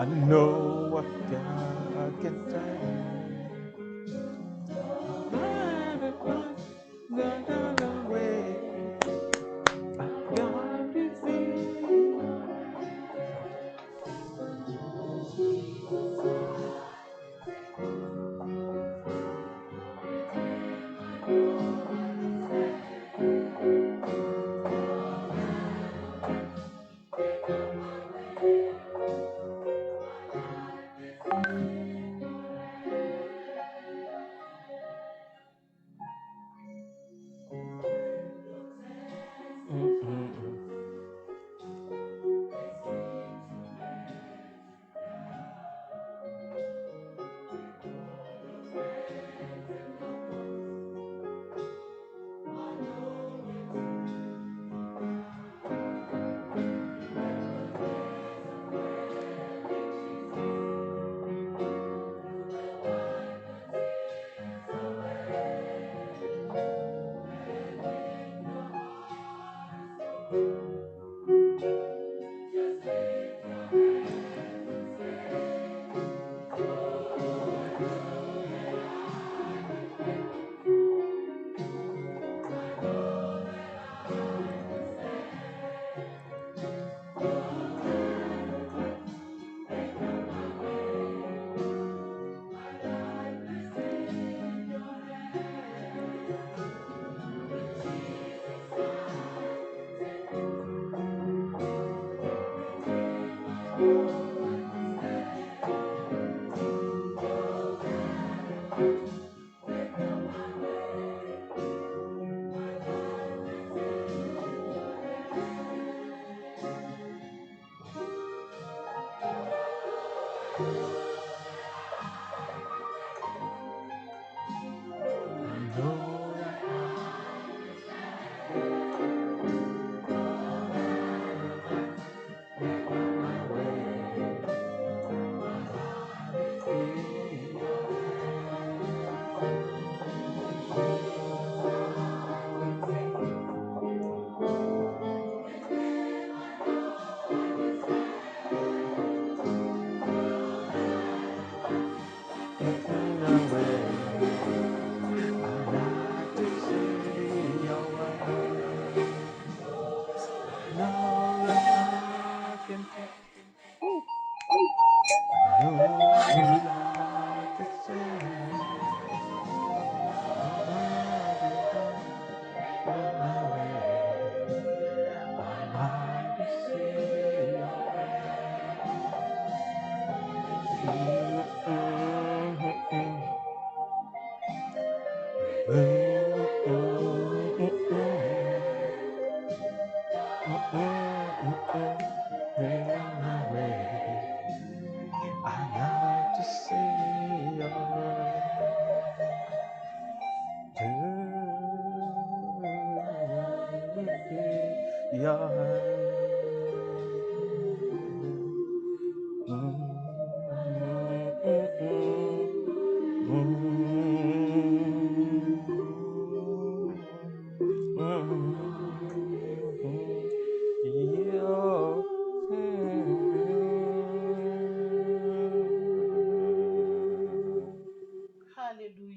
I know what God can turn. Gone away. God is here.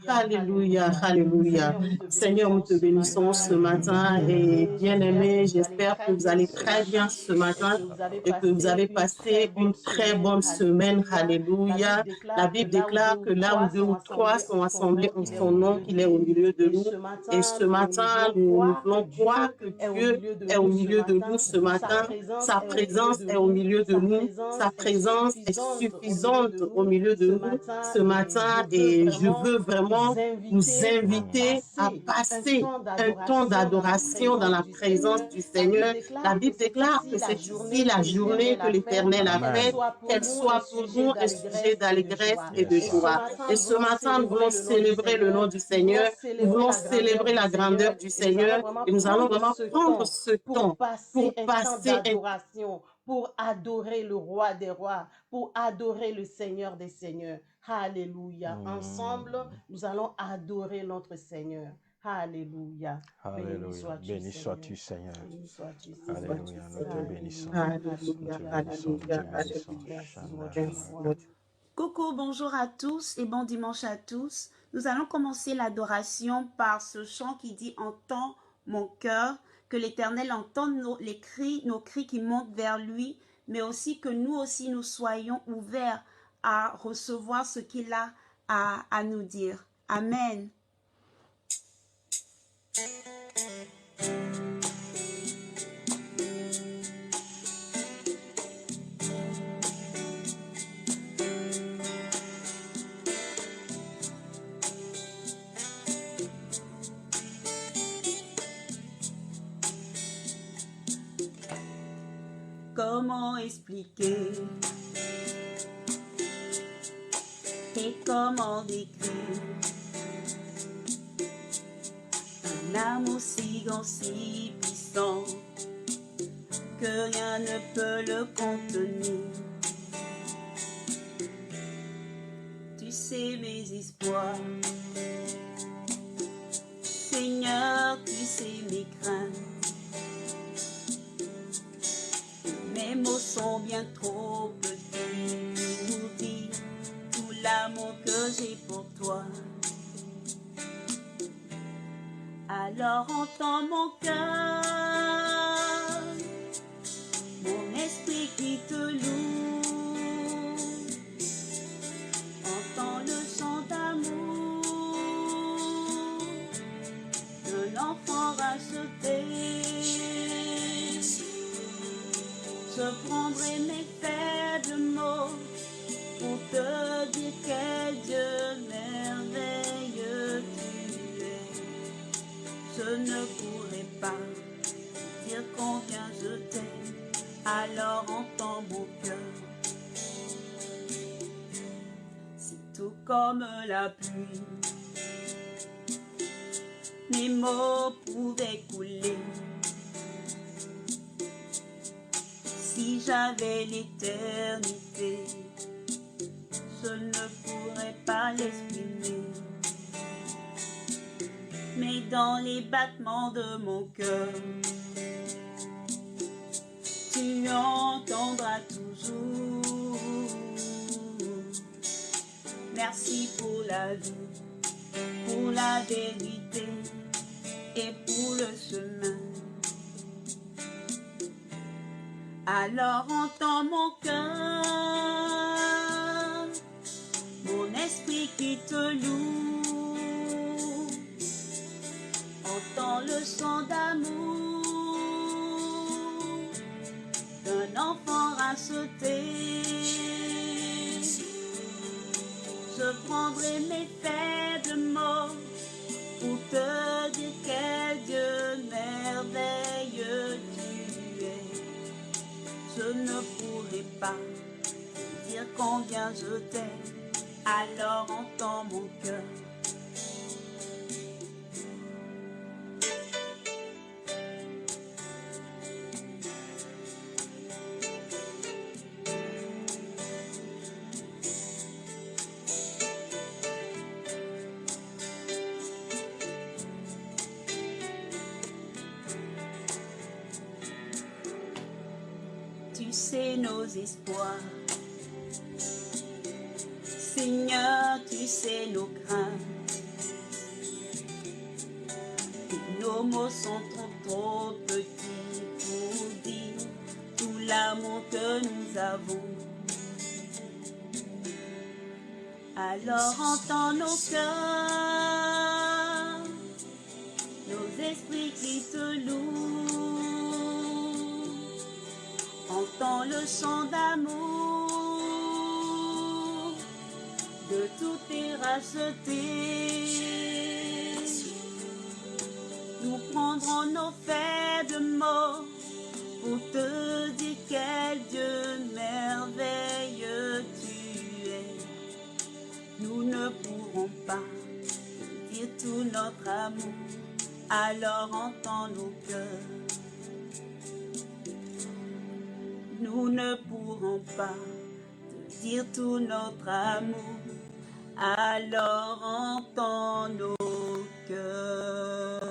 Alléluia, alléluia. Seigneur, nous te bénissons ce matin et bien-aimés, j'espère que vous allez très bien ce matin et que vous avez passé une très bonne semaine. Alléluia. La Bible déclare que là où deux ou trois sont assemblés en son nom, qu'il est au milieu de nous. Et ce matin, nous voulons croire que Dieu est au milieu de nous ce matin. Sa présence est au milieu de nous. Sa présence est suffisante au milieu de nous ce matin. Et je veux vraiment vous inviter à passer un temps d'adoration dans la présence du Seigneur. La Bible déclare que c'est ici la journée que l'Éternel a faite, qu'elle soit pour nous un sujet d'allégresse et de joie. Et ce matin, nous voulons célébrer le nom du Seigneur, nous voulons célébrer la grandeur du Seigneur et nous allons vraiment prendre ce temps pour passer d'adoration, pour adorer le roi des rois, pour adorer le Seigneur des seigneurs. Alléluia. Ensemble, nous allons adorer notre Seigneur. Alléluia. Béni Alléluia. sois-tu, Béni Seigneur. sois-tu, Seigneur. Béni sois-tu, Seigneur. Alléluia. Nous te bénissons. Alléluia. Nous te bénissons. Alléluia. Merci, mon Dieu. Coucou, bonjour à tous et bon dimanche à tous. Nous allons commencer l'adoration par ce chant qui dit « Entends mon cœur », que l'Éternel entende nos cris qui montent vers lui, mais aussi que nous aussi nous soyons ouverts à recevoir ce qu'il a à nous dire. Amen. Comment expliquer et comment décrire un amour si grand, si puissant que rien ne peut le contenir. Tu sais mes espoirs, Seigneur, tu sais mes craintes. Mes mots sont bien trop petits pour dire tout l'amour que j'ai pour toi. Alors entends mon cœur, mon esprit qui te loue. Entends le chant d'amour de l'enfant racheté. Je prendrai mes faibles mots pour te dire quel Dieu merveilleux tu es. Je ne pourrai pas dire combien je t'aime, alors entends mon cœur. C'est tout comme la pluie, mes mots pouvaient couler. Si j'avais l'éternité, je ne pourrais pas l'exprimer. Mais dans les battements de mon cœur, tu entendras toujours. Merci pour la vie, pour la vérité et pour le chemin. Alors entends mon cœur, mon esprit qui te loue. Entends le chant d'amour d'un enfant racheté. Je prendrai mes faibles mots pour te dire quel Dieu merveilleux tu es. Je ne pourrai pas te dire combien je t'aime, alors entends mon cœur. Tu sais nos espoirs, Seigneur, tu sais nos craintes. Et nos mots sont trop petits pour dire tout l'amour que nous avons. Alors entends nos cœurs, nos esprits qui te louent. Entends le chant d'amour de tous tes rachetés. Nous prendrons nos faibles mots pour te dire quel Dieu merveilleux tu es. Nous ne pourrons pas te dire tout notre amour, alors entends nos cœurs. Nous ne pourrons pas te dire tout notre amour, alors entends nos cœurs.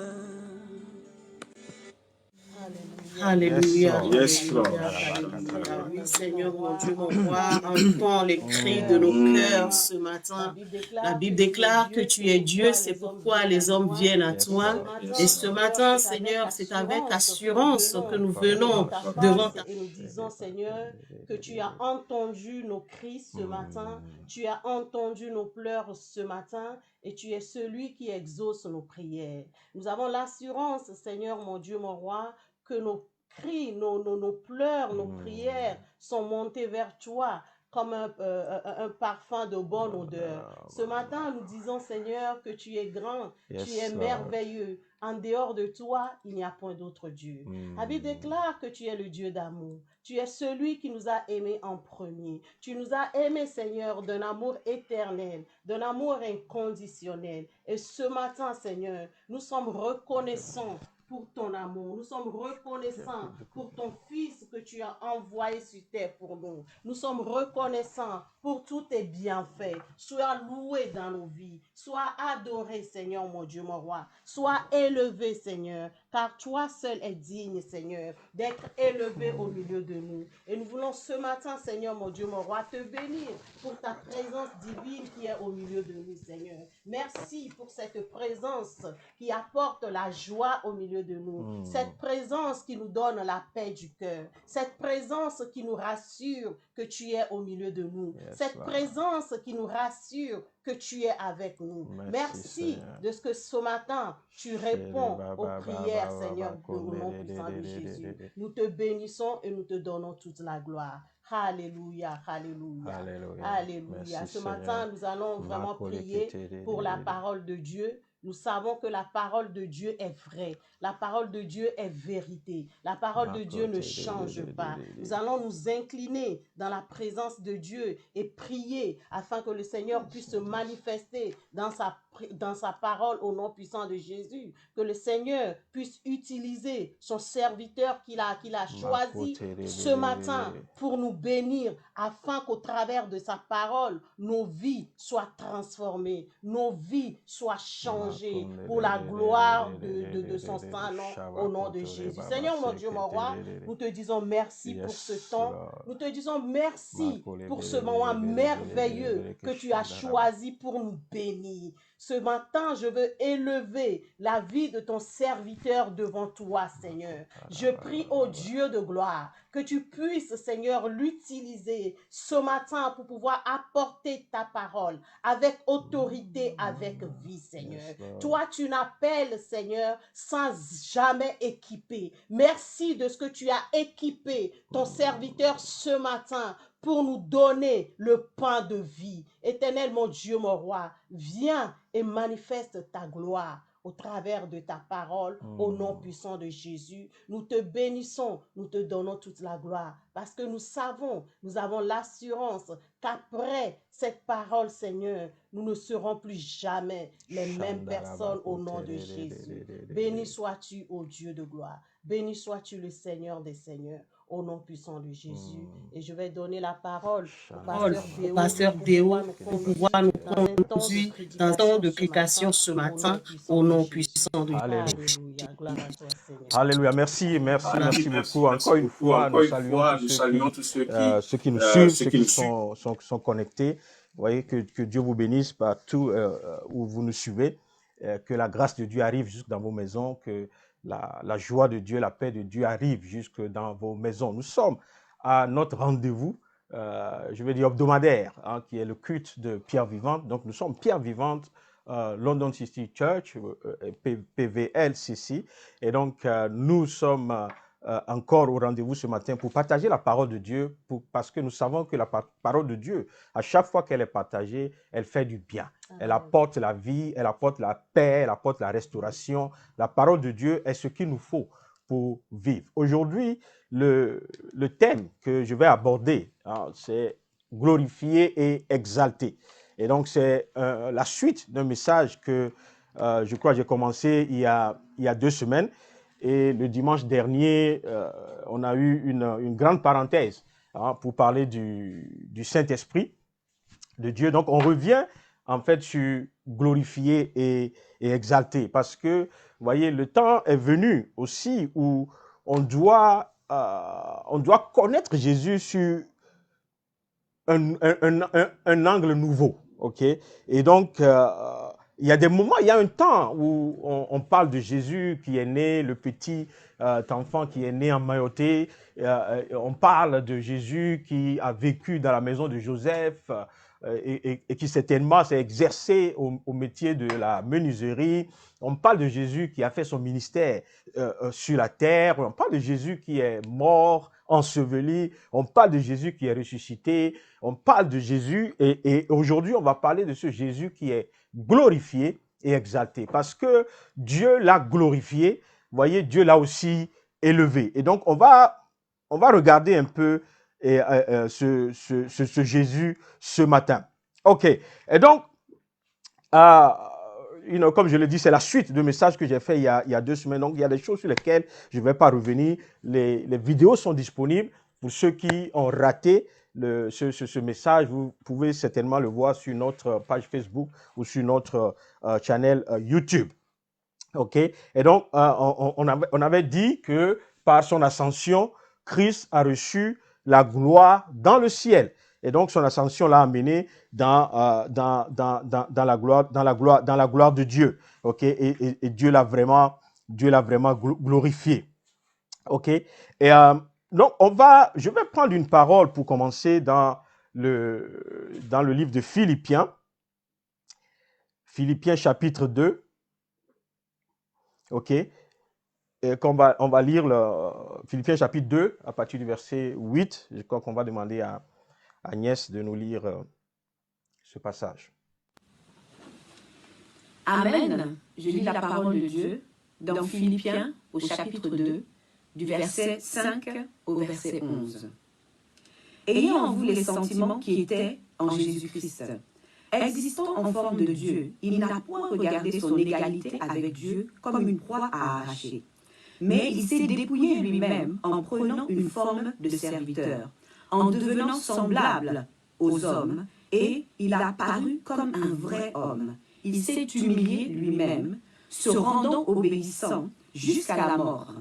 Alléluia, Yes, alléluia, Lord. alléluia. Oui, Seigneur, mon Dieu, mon roi, entends les cris de nos cœurs ce matin. La Bible déclare que tu es Dieu, c'est pourquoi les hommes viennent à toi. Et ce matin, Seigneur, c'est avec assurance que nous venons devant ta Et nous disons, Seigneur, que tu as entendu nos cris ce matin, tu as entendu nos pleurs ce matin, et tu es celui qui exauce nos prières. Nous avons l'assurance, Seigneur, mon Dieu, mon roi, que nos cris, nos pleurs, nos prières sont montés vers toi comme un parfum de bonne odeur. Ce matin, nous disons, Seigneur, que tu es grand, tu es merveilleux. En dehors de toi, il n'y a point d'autre Dieu. La Bible déclare que tu es le Dieu d'amour. Tu es celui qui nous a aimés en premier. Tu nous as aimés, Seigneur, d'un amour éternel, d'un amour inconditionnel. Et ce matin, Seigneur, nous sommes reconnaissants pour ton amour. Nous sommes reconnaissants pour ton Fils que tu as envoyé sur terre pour nous. Nous sommes reconnaissants pour tous tes bienfaits. Sois loué dans nos vies. Sois adoré, Seigneur, mon Dieu, mon roi. Sois élevé, Seigneur, car toi seul es digne, Seigneur, d'être élevé au milieu de nous. Et nous voulons ce matin, Seigneur, mon Dieu, mon roi, te bénir pour ta présence divine qui est au milieu de nous, Seigneur. Merci pour cette présence qui apporte la joie au milieu de nous. Cette présence qui nous donne la paix du cœur. Cette présence qui nous rassure que tu es au milieu de nous. Cette présence qui nous rassure que tu es avec nous. Merci de ce que ce matin, tu réponds aux prières, Seigneur, au nom puissant de Jésus. Nous te bénissons et nous te donnons toute la gloire. Alléluia, alléluia, alléluia. Ce matin, nous allons vraiment prier pour la parole de Dieu. Nous savons que la parole de Dieu est vraie. La parole de Dieu est vérité. La parole de Dieu ne change pas. Nous allons nous incliner dans la présence de Dieu et prier afin que le Seigneur puisse se manifester dans sa parole au nom puissant de Jésus. Que le Seigneur puisse utiliser son serviteur qu'il a choisi ce matin pour nous bénir afin qu'au travers de sa parole, nos vies soient transformées, nos vies soient changées pour la gloire de son Saint-Nom au nom de Jésus. Seigneur, mon Dieu, mon roi, nous te disons merci pour ce temps. Nous te disons merci pour ce moment merveilleux que tu as choisi pour nous bénir. Ce matin, je veux élever la vie de ton serviteur devant toi, Seigneur. Je prie au Dieu de gloire que tu puisses, Seigneur, l'utiliser ce matin pour pouvoir apporter ta parole avec autorité, avec vie, Seigneur. Toi, tu n'appelles, Seigneur, sans jamais équiper. Merci de ce que tu as équipé ton serviteur ce matin pour nous donner le pain de vie. Éternel, mon Dieu, mon roi, viens et manifeste ta gloire au travers de ta parole, au nom puissant de Jésus. Nous te bénissons, nous te donnons toute la gloire, parce que nous savons, nous avons l'assurance qu'après cette parole, Seigneur, nous ne serons plus jamais les mêmes personnes au nom de Jésus. Béni sois-tu, ô Dieu de gloire. Béni sois-tu, le Seigneur des Seigneurs, au nom puissant de Jésus. Et je vais donner la parole au pasteur Déo pour pouvoir nous conduire dans un temps de prédication ce matin, au nom puissant de Jésus. Alléluia. Merci beaucoup. Encore une fois, nous saluons tous ceux qui nous suivent, ceux qui sont connectés. Vous voyez, que Dieu vous bénisse partout où vous nous suivez. Que la grâce de Dieu arrive jusque dans vos maisons, que la joie de Dieu, la paix de Dieu arrive jusque dans vos maisons. Nous sommes à notre rendez-vous, je vais dire hebdomadaire, qui est le culte de Pierre Vivante. Donc, nous sommes Pierre Vivante, London City Church, PVLCC. Et donc, nous sommes encore au rendez-vous ce matin pour partager la parole de Dieu, parce que nous savons que la parole de Dieu, à chaque fois qu'elle est partagée, elle fait du bien. Elle apporte la vie, elle apporte la paix, elle apporte la restauration. La parole de Dieu est ce qu'il nous faut pour vivre. Aujourd'hui, le thème que je vais aborder, c'est glorifier et exalter. Et donc, c'est la suite d'un message que je crois que j'ai commencé il y a 2 semaines. Et le dimanche dernier, on a eu une grande parenthèse pour parler du Saint-Esprit de Dieu. Donc, on revient en fait, sur glorifier et exalter. Parce que, vous voyez, le temps est venu aussi où on doit connaître Jésus sur un angle nouveau, ok? Et donc, il y a des moments, il y a un temps où on parle de Jésus qui est né, le petit enfant qui est né en Mayotte. On parle de Jésus qui a vécu dans la maison de Joseph et qui certainement s'est exercé au métier de la menuiserie. On parle de Jésus qui a fait son ministère sur la terre. On parle de Jésus qui est mort, enseveli. On parle de Jésus qui est ressuscité. On parle de Jésus et aujourd'hui, on va parler de ce Jésus qui est glorifié et exalté parce que Dieu l'a glorifié. Vous voyez, Dieu l'a aussi élevé. Et donc, on va regarder un peu ce Jésus ce matin. OK. Et donc, comme je l'ai dit, c'est la suite de messages que j'ai fait il y a 2 semaines. Donc, il y a des choses sur lesquelles je ne vais pas revenir. Les vidéos sont disponibles. Pour ceux qui ont raté ce message, vous pouvez certainement le voir sur notre page Facebook ou sur notre channel YouTube. OK? Et donc, on avait dit que par son ascension, Christ a reçu la gloire dans le ciel. Et donc, son ascension l'a amené dans la gloire de Dieu. OK? Et Dieu l'a vraiment glorifié. OK? Et donc, je vais prendre une parole pour commencer dans le livre de Philippiens. Philippiens chapitre 2. OK? Et on va lire Philippiens chapitre 2 à partir du verset 8. Je crois qu'on va demander à Agnès de nous lire ce passage. Amen. Je lis la parole de Dieu dans Philippiens au chapitre 2, du verset 5 au verset 11. Ayez en vous les sentiments qui étaient en Jésus-Christ. Existant en forme de Dieu, il n'a point regardé son égalité avec Dieu comme une proie à arracher. Mais il s'est dépouillé lui-même en prenant une forme de serviteur, en devenant semblable aux hommes, et il a paru comme un vrai homme. Il s'est humilié lui-même, se rendant obéissant jusqu'à la mort,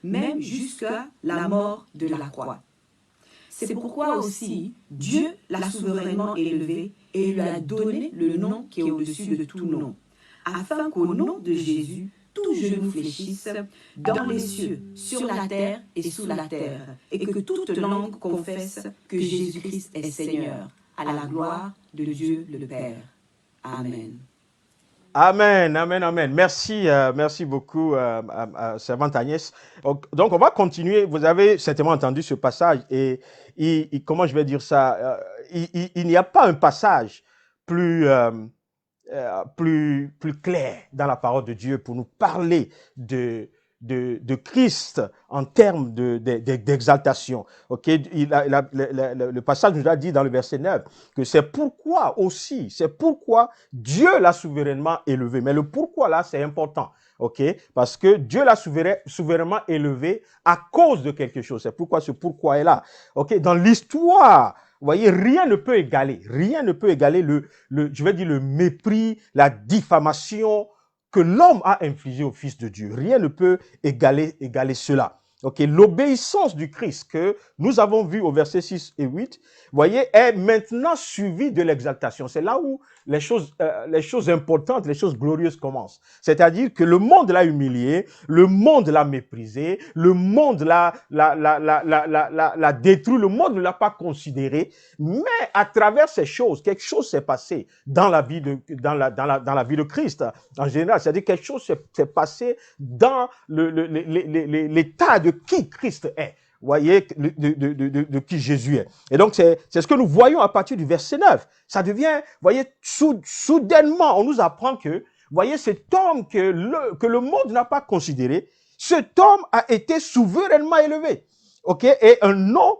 même jusqu'à la mort de la croix. C'est pourquoi aussi Dieu l'a souverainement élevé et lui a donné le nom qui est au-dessus de tout nom, afin qu'au nom de Jésus, tout genou fléchisse dans les cieux, sur la terre et sous la terre, et que toute langue confesse que Jésus-Christ est Seigneur, à la gloire de Dieu le Père. Amen. Amen, amen, amen. Merci beaucoup, servante Agnès. Donc, on va continuer. Vous avez certainement entendu ce passage et comment je vais dire ça? Il n'y a pas un passage plus clair dans la parole de Dieu pour nous parler de Christ en termes d'exaltation. Ok, le passage nous a dit dans le verset 9 que c'est pourquoi Dieu l'a souverainement élevé. Mais le pourquoi là, c'est important. Ok, parce que Dieu l'a souverainement élevé à cause de quelque chose. C'est pourquoi ce pourquoi est là. Ok, dans l'histoire, vous voyez, rien ne peut égaler le mépris, la diffamation que l'homme a infligé au Fils de Dieu. Rien ne peut égaler cela. Ok, l'obéissance du Christ que nous avons vu au verset 6 et 8, voyez, est maintenant suivie de l'exaltation. C'est là où les choses importantes, les choses glorieuses commencent. C'est-à-dire que le monde l'a humilié, le monde l'a méprisé, le monde l'a détruit, le monde ne l'a pas considéré. Mais à travers ces choses, quelque chose s'est passé dans la vie dans la vie de Christ en général. C'est-à-dire quelque chose s'est passé dans l'état de qui Christ est. Vous voyez, de qui Jésus est. Et donc, c'est ce que nous voyons à partir du verset 9. Ça devient, vous voyez, soudainement, on nous apprend que, vous voyez, cet homme que le monde n'a pas considéré, cet homme a été souverainement élevé. OK? Et un nom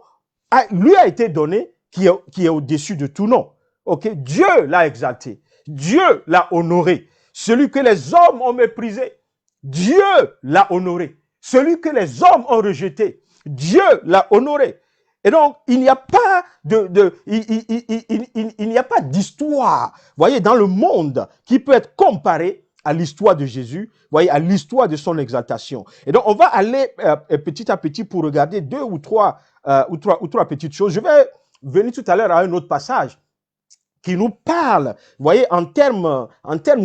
lui a été donné qui est au-dessus de tout nom. OK? Dieu l'a exalté. Dieu l'a honoré. Celui que les hommes ont méprisé, Dieu l'a honoré. Celui que les hommes ont rejeté, Dieu l'a honoré. Et donc, il n'y a pas il n'y a pas d'histoire, voyez, dans le monde qui peut être comparée à l'histoire de Jésus, voyez, à l'histoire de son exaltation. Et donc, on va aller petit à petit pour regarder deux ou trois petites choses. Je vais venir tout à l'heure à un autre passage qui nous parle, voyez, en termes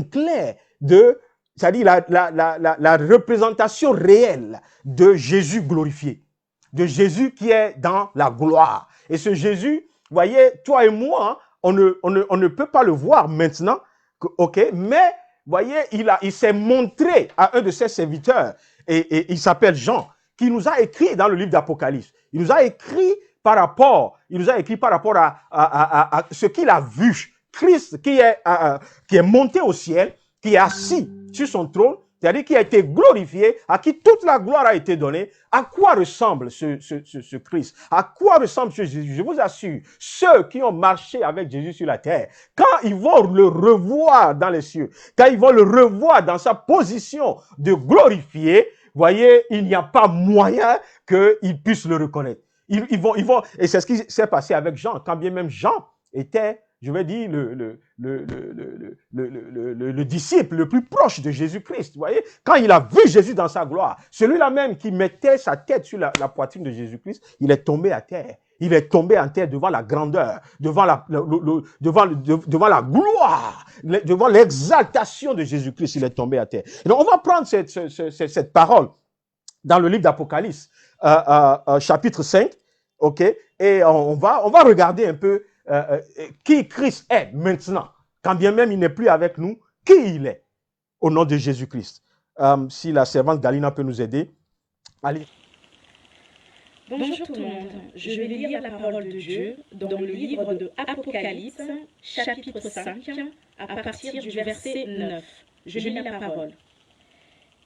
clairs de, c'est-à-dire la représentation réelle de Jésus glorifié, de Jésus qui est dans la gloire. Et ce Jésus, voyez, toi et moi, on ne peut pas le voir maintenant, ok, mais, voyez, il s'est montré à un de ses serviteurs, et il s'appelle Jean, qui nous a écrit dans le livre d'Apocalypse. Il nous a écrit par rapport à ce qu'il a vu. Christ qui est monté au ciel, qui est assis sur son trône, c'est-à-dire qui a été glorifié, à qui toute la gloire a été donnée. À quoi ressemble ce Christ? À quoi ressemble ce Jésus? Je vous assure, ceux qui ont marché avec Jésus sur la terre, quand ils vont le revoir dans les cieux, quand ils vont le revoir dans sa position de glorifié, voyez, il n'y a pas moyen qu'ils puissent le reconnaître. Ils vont, et c'est ce qui s'est passé avec Jean, quand bien même Jean était, je vais dire, le disciple le plus proche de Jésus-Christ. Vous voyez, quand il a vu Jésus dans sa gloire, celui-là même qui mettait sa tête sur la poitrine de Jésus-Christ, il est tombé à terre. Il est tombé en terre devant la grandeur, devant la gloire, devant l'exaltation de Jésus-Christ. Il est tombé à terre. Et donc, on va prendre cette parole dans le livre d'Apocalypse, chapitre 5, ok, et on va regarder un peu qui Christ est maintenant, quand bien même il n'est plus avec nous, qui il est, au nom de Jésus-Christ. Si la servante Galina peut nous aider. Allez. Bonjour tout le monde, je vais lire la parole de Dieu dans le livre de Apocalypse, chapitre 5, à partir du verset 9. Je lis la parole.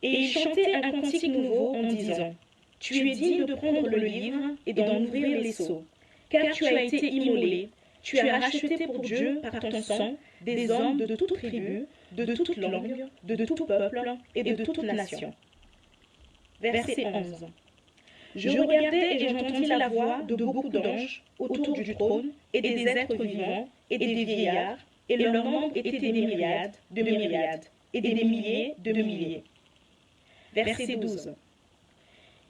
Et il chantait un cantique nouveau en disant, « Tu es digne de prendre le livre et d'en ouvrir les sceaux, car tu as été immolé, tu as racheté pour Dieu par ton sang des hommes de toute tribu, de toute langue, de tout peuple et de toute nation. » Verset 11. Je regardais et j'entendis la voix de beaucoup d'anges autour du trône et des êtres vivants et des vieillards, et leurs membres étaient des myriades, et des milliers de milliers. Verset 12.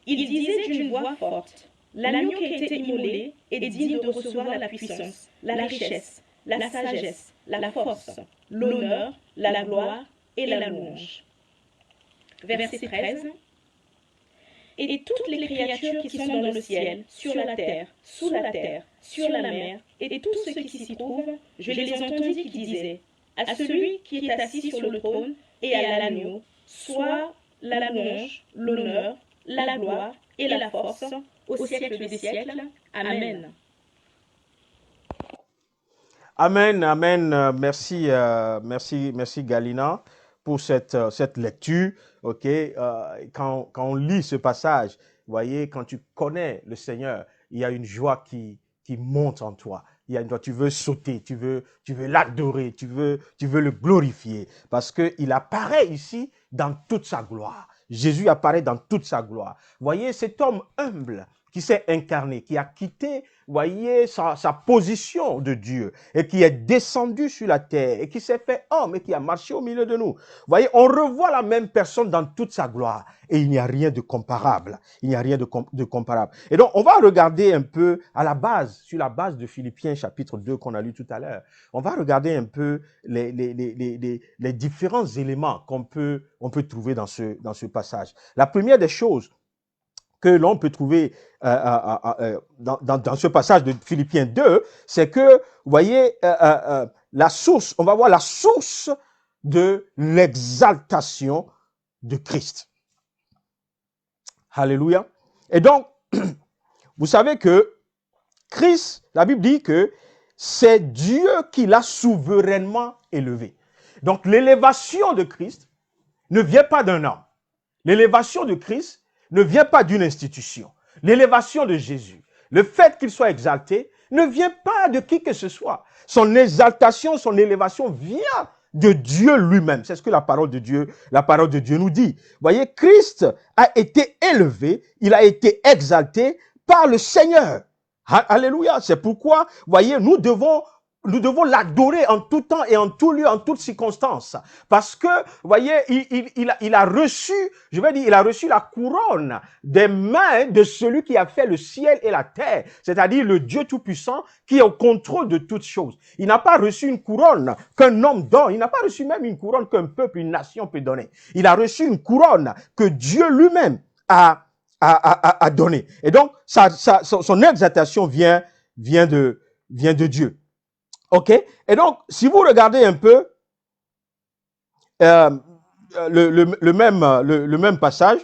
Il disait d'une voix forte, « L'agneau qui a été immolé est digne de recevoir la puissance, la richesse, la sagesse, la force, l'honneur, la gloire et la louange. » Verset 13. Et toutes les créatures qui sont dans le ciel, sur la terre, sous la terre, sur la mer, et tous ceux qui s'y trouvent, je les entendis qui disaient, à celui qui est assis sur le trône et à l'agneau, soit la louange, l'honneur, la gloire et la force, au siècle des siècles. Amen. Amen, amen. Merci Galina pour cette lecture. Ok, quand on lit ce passage, vous voyez, quand tu connais le Seigneur, il y a une joie qui monte en toi. Il y a une joie, tu veux sauter, tu veux l'adorer, tu veux le glorifier, parce qu'il apparaît ici dans toute sa gloire. Jésus apparaît dans toute sa gloire. Vous voyez, cet homme humble qui s'est incarné, qui a quitté, voyez, sa position de Dieu et qui est descendu sur la terre et qui s'est fait homme et qui a marché au milieu de nous. Vous voyez, on revoit la même personne dans toute sa gloire et il n'y a rien de comparable. Il n'y a rien de comparable. Et donc, on va regarder un peu à la base, sur la base de Philippiens chapitre 2 qu'on a lu tout à l'heure. On va regarder un peu les différents éléments qu'on peut trouver dans ce passage. La première des choses que l'on peut trouver dans ce passage de Philippiens 2, c'est que, vous voyez, la source, on va voir la source de l'exaltation de Christ. Alléluia. Et donc, vous savez que Christ, la Bible dit que c'est Dieu qui l'a souverainement élevé. Donc, l'élévation de Christ ne vient pas d'un homme. L'élévation de Christ ne vient pas d'une institution. L'élévation de Jésus, le fait qu'il soit exalté, ne vient pas de qui que ce soit. Son exaltation, son élévation vient de Dieu lui-même. C'est ce que la parole de Dieu nous dit. Vous voyez, Christ a été élevé, il a été exalté par le Seigneur. Alléluia. C'est pourquoi, voyez, nous devons l'adorer en tout temps et en tout lieu, en toutes circonstances. Parce que, voyez, il a reçu, je vais dire, il a reçu la couronne des mains de celui qui a fait le ciel et la terre. C'est-à-dire le Dieu Tout-Puissant qui est au contrôle de toutes choses. Il n'a pas reçu une couronne qu'un homme donne. Il n'a pas reçu même une couronne qu'un peuple, une nation peut donner. Il a reçu une couronne que Dieu lui-même a donné. Et donc, son exaltation vient de Dieu. OK? Et donc, si vous regardez un peu le même passage,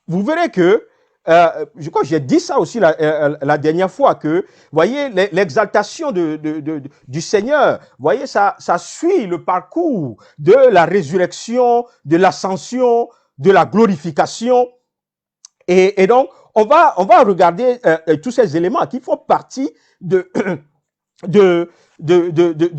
vous verrez que, je crois que j'ai dit ça aussi la dernière fois, que, voyez, l'exaltation du Seigneur, voyez, ça suit le parcours de la résurrection, de l'ascension, de la glorification. Et donc, on va regarder tous ces éléments qui font partie de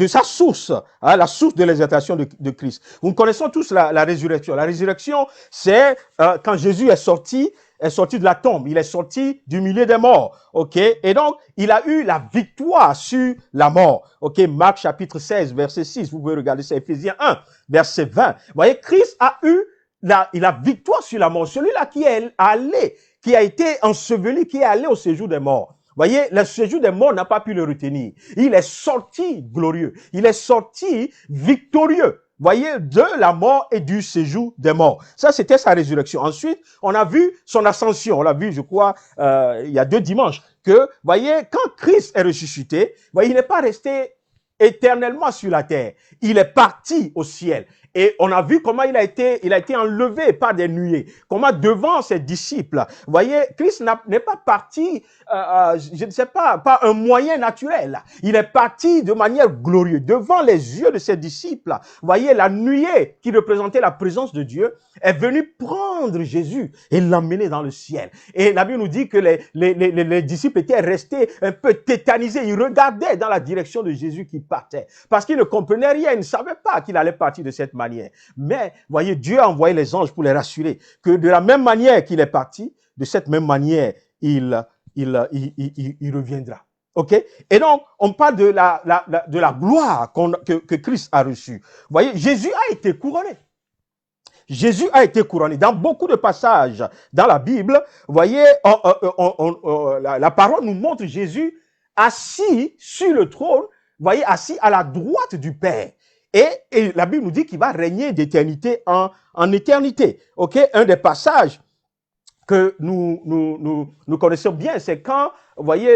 sa source, hein, la source de l'exaltation de Christ. Nous connaissons tous la résurrection. La résurrection, c'est quand Jésus est sorti de la tombe, il est sorti du milieu des morts, ok? Et donc, il a eu la victoire sur la mort, ok? Marc chapitre 16, verset 6, vous pouvez regarder ça, Éphésiens 1, verset 20. Vous voyez, Christ a eu la victoire sur la mort, celui-là qui est allé, qui a été enseveli, qui est allé au séjour des morts. Voyez, le séjour des morts n'a pas pu le retenir. Il est sorti glorieux. Il est sorti victorieux. Voyez, de la mort et du séjour des morts. Ça, c'était sa résurrection. Ensuite, on a vu son ascension. On l'a vu, je crois, il y a 2 dimanches, que, voyez, quand Christ est ressuscité, voyez, il n'est pas resté éternellement sur la terre. Il est parti au ciel. Et on a vu comment il a été enlevé par des nuées. Comment devant ses disciples, vous voyez, Christ n'est pas parti, je ne sais pas, par un moyen naturel. Il est parti de manière glorieuse devant les yeux de ses disciples. Vous voyez, la nuée qui représentait la présence de Dieu est venue prendre Jésus et l'emmener dans le ciel. Et la Bible nous dit que les disciples étaient restés un peu tétanisés. Ils regardaient dans la direction de Jésus qui partait. Parce qu'ils ne comprenaient rien. Ils ne savaient pas qu'il allait partir de cette manière. Mais, voyez, Dieu a envoyé les anges pour les rassurer que de la même manière qu'il est parti, de cette même manière, il reviendra. OK? Et donc, on parle de la gloire que Christ a reçue. Vous voyez, Jésus a été couronné. Jésus a été couronné. Dans beaucoup de passages dans la Bible, vous voyez, la parole nous montre Jésus assis sur le trône, vous voyez, assis à la droite du Père. Et la Bible nous dit qu'il va régner d'éternité en éternité. OK? Un des passages que nous connaissons bien, c'est quand, vous voyez,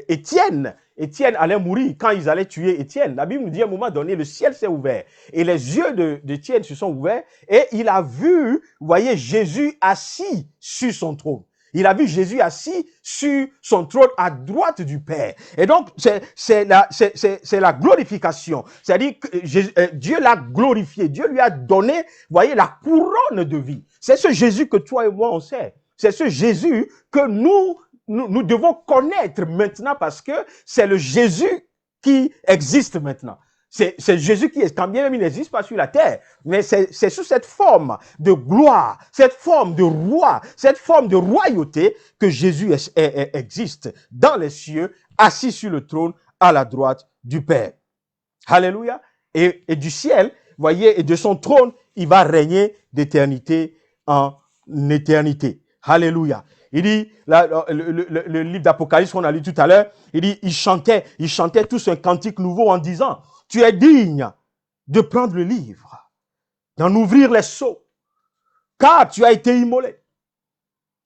Étienne allait mourir, quand ils allaient tuer Étienne. La Bible nous dit à un moment donné, le ciel s'est ouvert. Et les yeux d'Étienne se sont ouverts. Et il a vu, vous voyez, Jésus assis sur son trône. Il a vu Jésus assis sur son trône à droite du Père. Et donc, c'est la glorification. C'est-à-dire que Dieu l'a glorifié. Dieu lui a donné, vous voyez, la couronne de vie. C'est ce Jésus que toi et moi, on sait. C'est ce Jésus que nous devons connaître maintenant parce que c'est le Jésus qui existe maintenant. C'est Jésus qui est, quand bien même il n'existe pas sur la terre, mais c'est sous cette forme de gloire, cette forme de roi, cette forme de royauté que Jésus existe dans les cieux, assis sur le trône à la droite du Père. Alléluia. Et du ciel, voyez, et de son trône, il va régner d'éternité en éternité. Alléluia. Il dit, le livre d'Apocalypse qu'on a lu tout à l'heure, il dit, ils chantaient tous un cantique nouveau en disant, tu es digne de prendre le livre, d'en ouvrir les sceaux, car tu as été immolé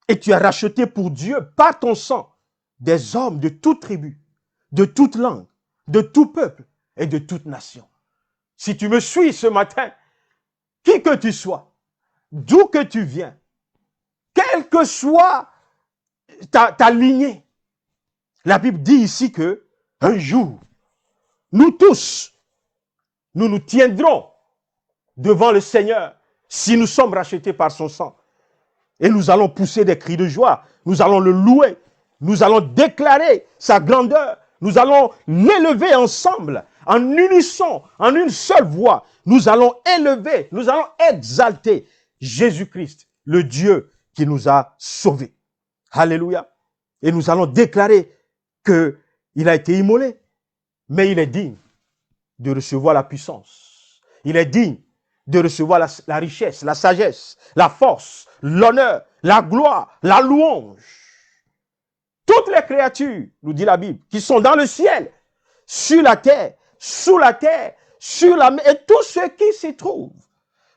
et tu as racheté pour Dieu par ton sang des hommes de toute tribu, de toute langue, de tout peuple et de toute nation. Si tu me suis ce matin, qui que tu sois, d'où que tu viens, quelle que soit ta lignée, la Bible dit ici que un jour, nous tous, nous tiendrons devant le Seigneur si nous sommes rachetés par son sang. Et nous allons pousser des cris de joie. Nous allons le louer. Nous allons déclarer sa grandeur. Nous allons l'élever ensemble, en unisson, en une seule voix. Nous allons élever, nous allons exalter Jésus-Christ, le Dieu qui nous a sauvés. Alléluia. Et nous allons déclarer qu'il a été immolé. Mais il est digne de recevoir la puissance. Il est digne de recevoir la richesse, la sagesse, la force, l'honneur, la gloire, la louange. Toutes les créatures, nous dit la Bible, qui sont dans le ciel, sur la terre, sous la terre, sur la mer, et tous ceux qui s'y trouvent.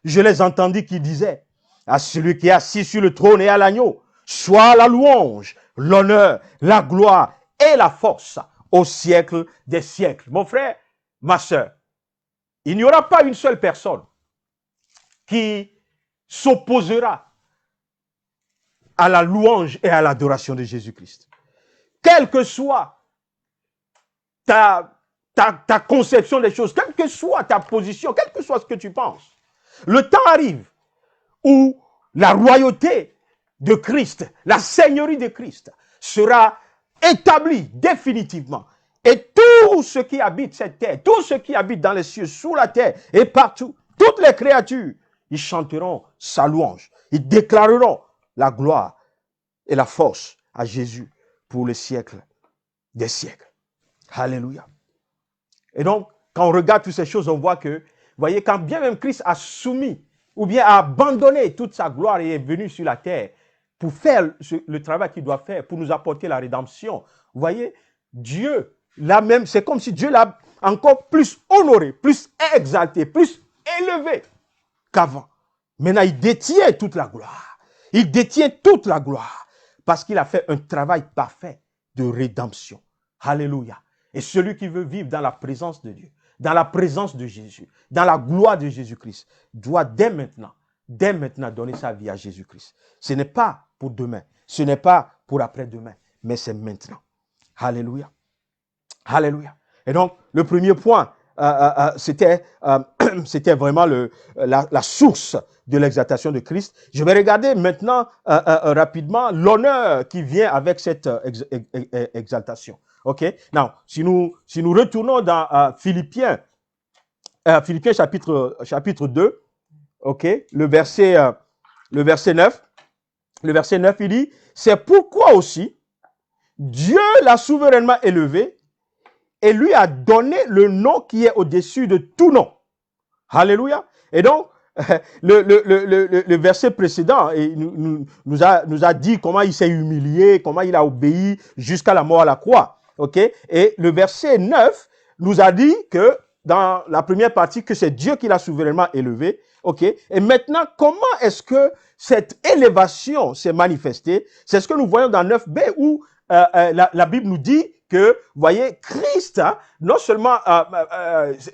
Je les entendis qui disaient à celui qui est assis sur le trône et à l'agneau, soit la louange, l'honneur, la gloire et la force au siècle des siècles. Mon frère, ma soeur, il n'y aura pas une seule personne qui s'opposera à la louange et à l'adoration de Jésus-Christ. Quelle que soit ta conception des choses, quelle que soit ta position, quel que soit ce que tu penses, le temps arrive où la royauté de Christ, la seigneurie de Christ sera établie définitivement. Et tous ceux qui habitent cette terre, tous ceux qui habitent dans les cieux, sous la terre et partout, toutes les créatures, ils chanteront sa louange. Ils déclareront la gloire et la force à Jésus pour les siècles des siècles. Alléluia. Et donc, quand on regarde toutes ces choses, on voit que, vous voyez, quand bien même Christ a soumis ou bien a abandonné toute sa gloire et est venu sur la terre pour faire le travail qu'il doit faire, pour nous apporter la rédemption, vous voyez, Dieu, là même, c'est comme si Dieu l'a encore plus honoré, plus exalté, plus élevé qu'avant. Maintenant, il détient toute la gloire. Il détient toute la gloire parce qu'il a fait un travail parfait de rédemption. Alléluia. Et celui qui veut vivre dans la présence de Dieu, dans la présence de Jésus, dans la gloire de Jésus-Christ, doit dès maintenant donner sa vie à Jésus-Christ. Ce n'est pas pour demain, ce n'est pas pour après-demain, mais c'est maintenant. Alléluia. Alléluia. Et donc, le premier point, c'était vraiment la source de l'exaltation de Christ. Je vais regarder maintenant rapidement l'honneur qui vient avec cette exaltation. OK? Now, si nous retournons dans Philippiens chapitre 2, OK? Le verset 9. Le verset 9, il dit, c'est pourquoi aussi Dieu l'a souverainement élevé et lui a donné le nom qui est au-dessus de tout nom. Alléluia. Et donc, le verset précédent nous a dit comment il s'est humilié, comment il a obéi jusqu'à la mort à la croix. OK? Et le verset 9 nous a dit que dans la première partie, que c'est Dieu qui l'a souverainement élevé. OK? Et maintenant, comment est-ce que cette élévation s'est manifestée? C'est ce que nous voyons dans 9b où la Bible nous dit que, vous voyez, Christ, non seulement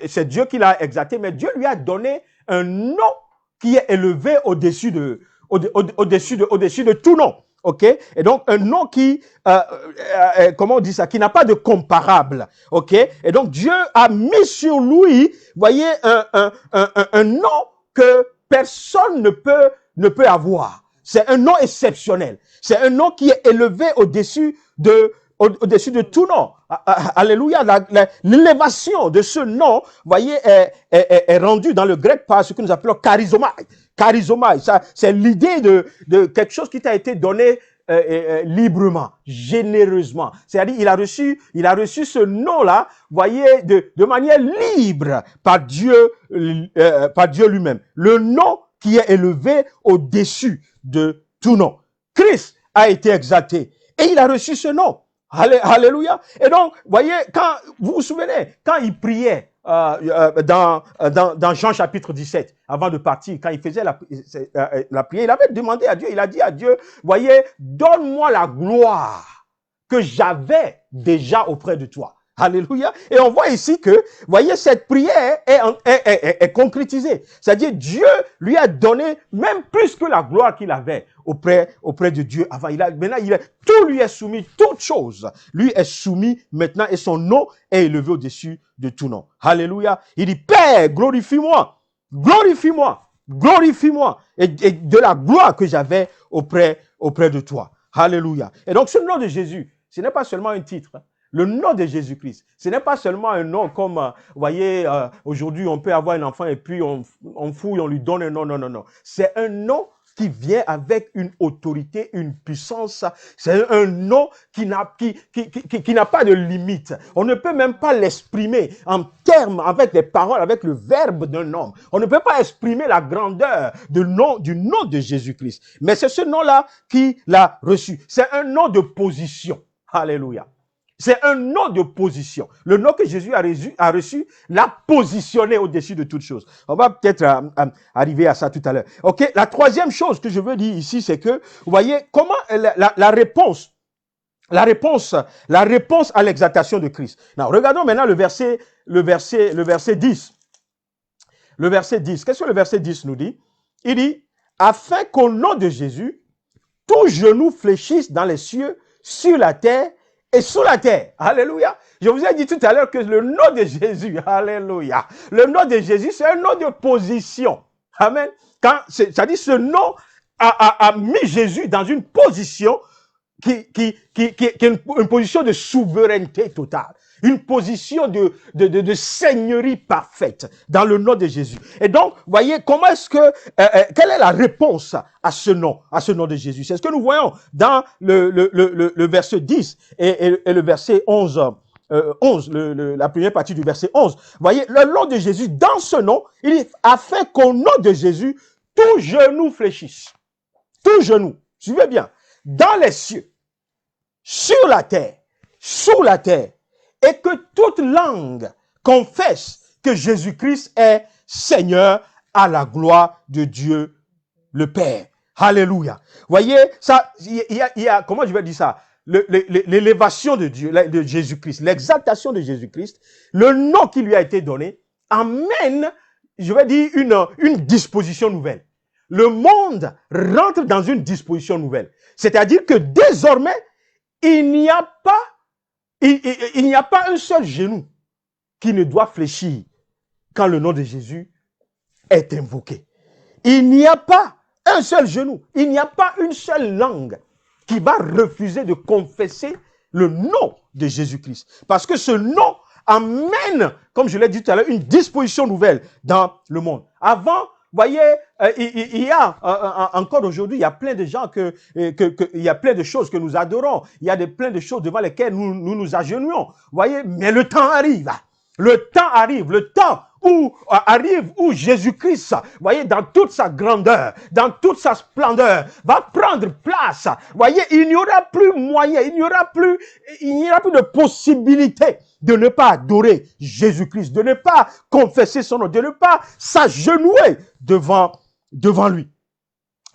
c'est Dieu qui l'a exalté, mais Dieu lui a donné un nom qui est élevé au-dessus de tout nom. OK? Et donc, un nom qui, comment on dit ça, qui n'a pas de comparable. OK? Et donc, Dieu a mis sur lui, vous voyez, un nom que personne ne peut avoir. C'est un nom exceptionnel. C'est un nom qui est élevé au-dessus de tout nom. Alléluia. L'élévation de ce nom, vous voyez, est rendue dans le grec par ce que nous appelons charizomai. Charizomai, ça, c'est l'idée de quelque chose qui t'a été donné librement, généreusement. C'est-à-dire, il a reçu ce nom-là, vous voyez, de manière libre par Dieu lui-même. Le nom qui est élevé au-dessus de tout nom. Christ a été exalté et il a reçu ce nom. Alléluia. Et donc, voyez, quand vous vous souvenez, quand il priait dans Jean chapitre 17, avant de partir, quand il faisait la prière, il avait demandé à Dieu, il a dit à Dieu, voyez, donne-moi la gloire que j'avais déjà auprès de toi. Alléluia. Et on voit ici que, voyez, cette prière est concrétisée. C'est-à-dire, Dieu lui a donné même plus que la gloire qu'il avait auprès de Dieu avant. Tout lui est soumis, toute chose lui est soumis maintenant et son nom est élevé au-dessus de tout nom. Alléluia. Il dit, Père, glorifie-moi, glorifie-moi, glorifie-moi et de la gloire que j'avais auprès de toi. Alléluia. Et donc, ce nom de Jésus, ce n'est pas seulement un titre. Le nom de Jésus-Christ, ce n'est pas seulement un nom comme, vous voyez, aujourd'hui, on peut avoir un enfant et puis on fouille, on lui donne un nom. Non, non, non. C'est un nom qui vient avec une autorité, une puissance. C'est un nom qui n'a pas de limite. On ne peut même pas l'exprimer en termes, avec les paroles, avec le verbe d'un homme. On ne peut pas exprimer la grandeur du nom de Jésus-Christ. Mais c'est ce nom-là qui l'a reçu. C'est un nom de position. Alléluia. C'est un nom de position. Le nom que Jésus a reçu l'a positionné au-dessus de toute chose. On va peut-être arriver à ça tout à l'heure. Ok. La troisième chose que je veux dire ici, c'est que, vous voyez, comment la réponse à l'exaltation de Christ. Non, regardons maintenant le verset 10. Le verset 10. Qu'est-ce que le verset 10 nous dit? Il dit, afin qu'au nom de Jésus, tout genou fléchisse dans les cieux, sur la terre et sous la terre. Alléluia. Je vous ai dit tout à l'heure que le nom de Jésus, alléluia. Le nom de Jésus, c'est un nom de position. Amen. C'est-à-dire ce nom a mis Jésus dans une position qui est une position de souveraineté totale. Une position de seigneurie parfaite dans le nom de Jésus. Et donc, voyez, comment est-ce que, quelle est la réponse à ce nom de Jésus? C'est ce que nous voyons dans le verset 10 et le verset 11. 11, la première partie du verset 11. Voyez, le nom de Jésus, dans ce nom, il dit, afin qu'au nom de Jésus, tout genou fléchisse. Tout genou, suivez bien, dans les cieux, sur la terre, sous la terre, et que toute langue confesse que Jésus-Christ est Seigneur à la gloire de Dieu le Père. Alléluia. Voyez, ça, il y a, comment je vais dire ça? L'élévation de Dieu, de Jésus-Christ, l'exaltation de Jésus-Christ, le nom qui lui a été donné, amène, je vais dire, une disposition nouvelle. Le monde rentre dans une disposition nouvelle. C'est-à-dire que désormais, il n'y a pas un seul genou qui ne doit fléchir quand le nom de Jésus est invoqué. Il n'y a pas un seul genou, il n'y a pas une seule langue qui va refuser de confesser le nom de Jésus-Christ. Parce que ce nom amène, comme je l'ai dit tout à l'heure, une disposition nouvelle dans le monde. Avant, voyez, il y a encore aujourd'hui, il y a plein de gens il y a plein de choses que nous adorons. Il y a plein de choses devant lesquelles nous agenouillons. Voyez, mais le temps arrive. Le temps arrive, le temps où Jésus-Christ, voyez, dans toute sa grandeur, dans toute sa splendeur, va prendre place. Voyez, il n'y aura plus moyen, il n'y aura plus de possibilité de ne pas adorer Jésus-Christ, de ne pas confesser son nom, de ne pas s'agenouiller devant lui.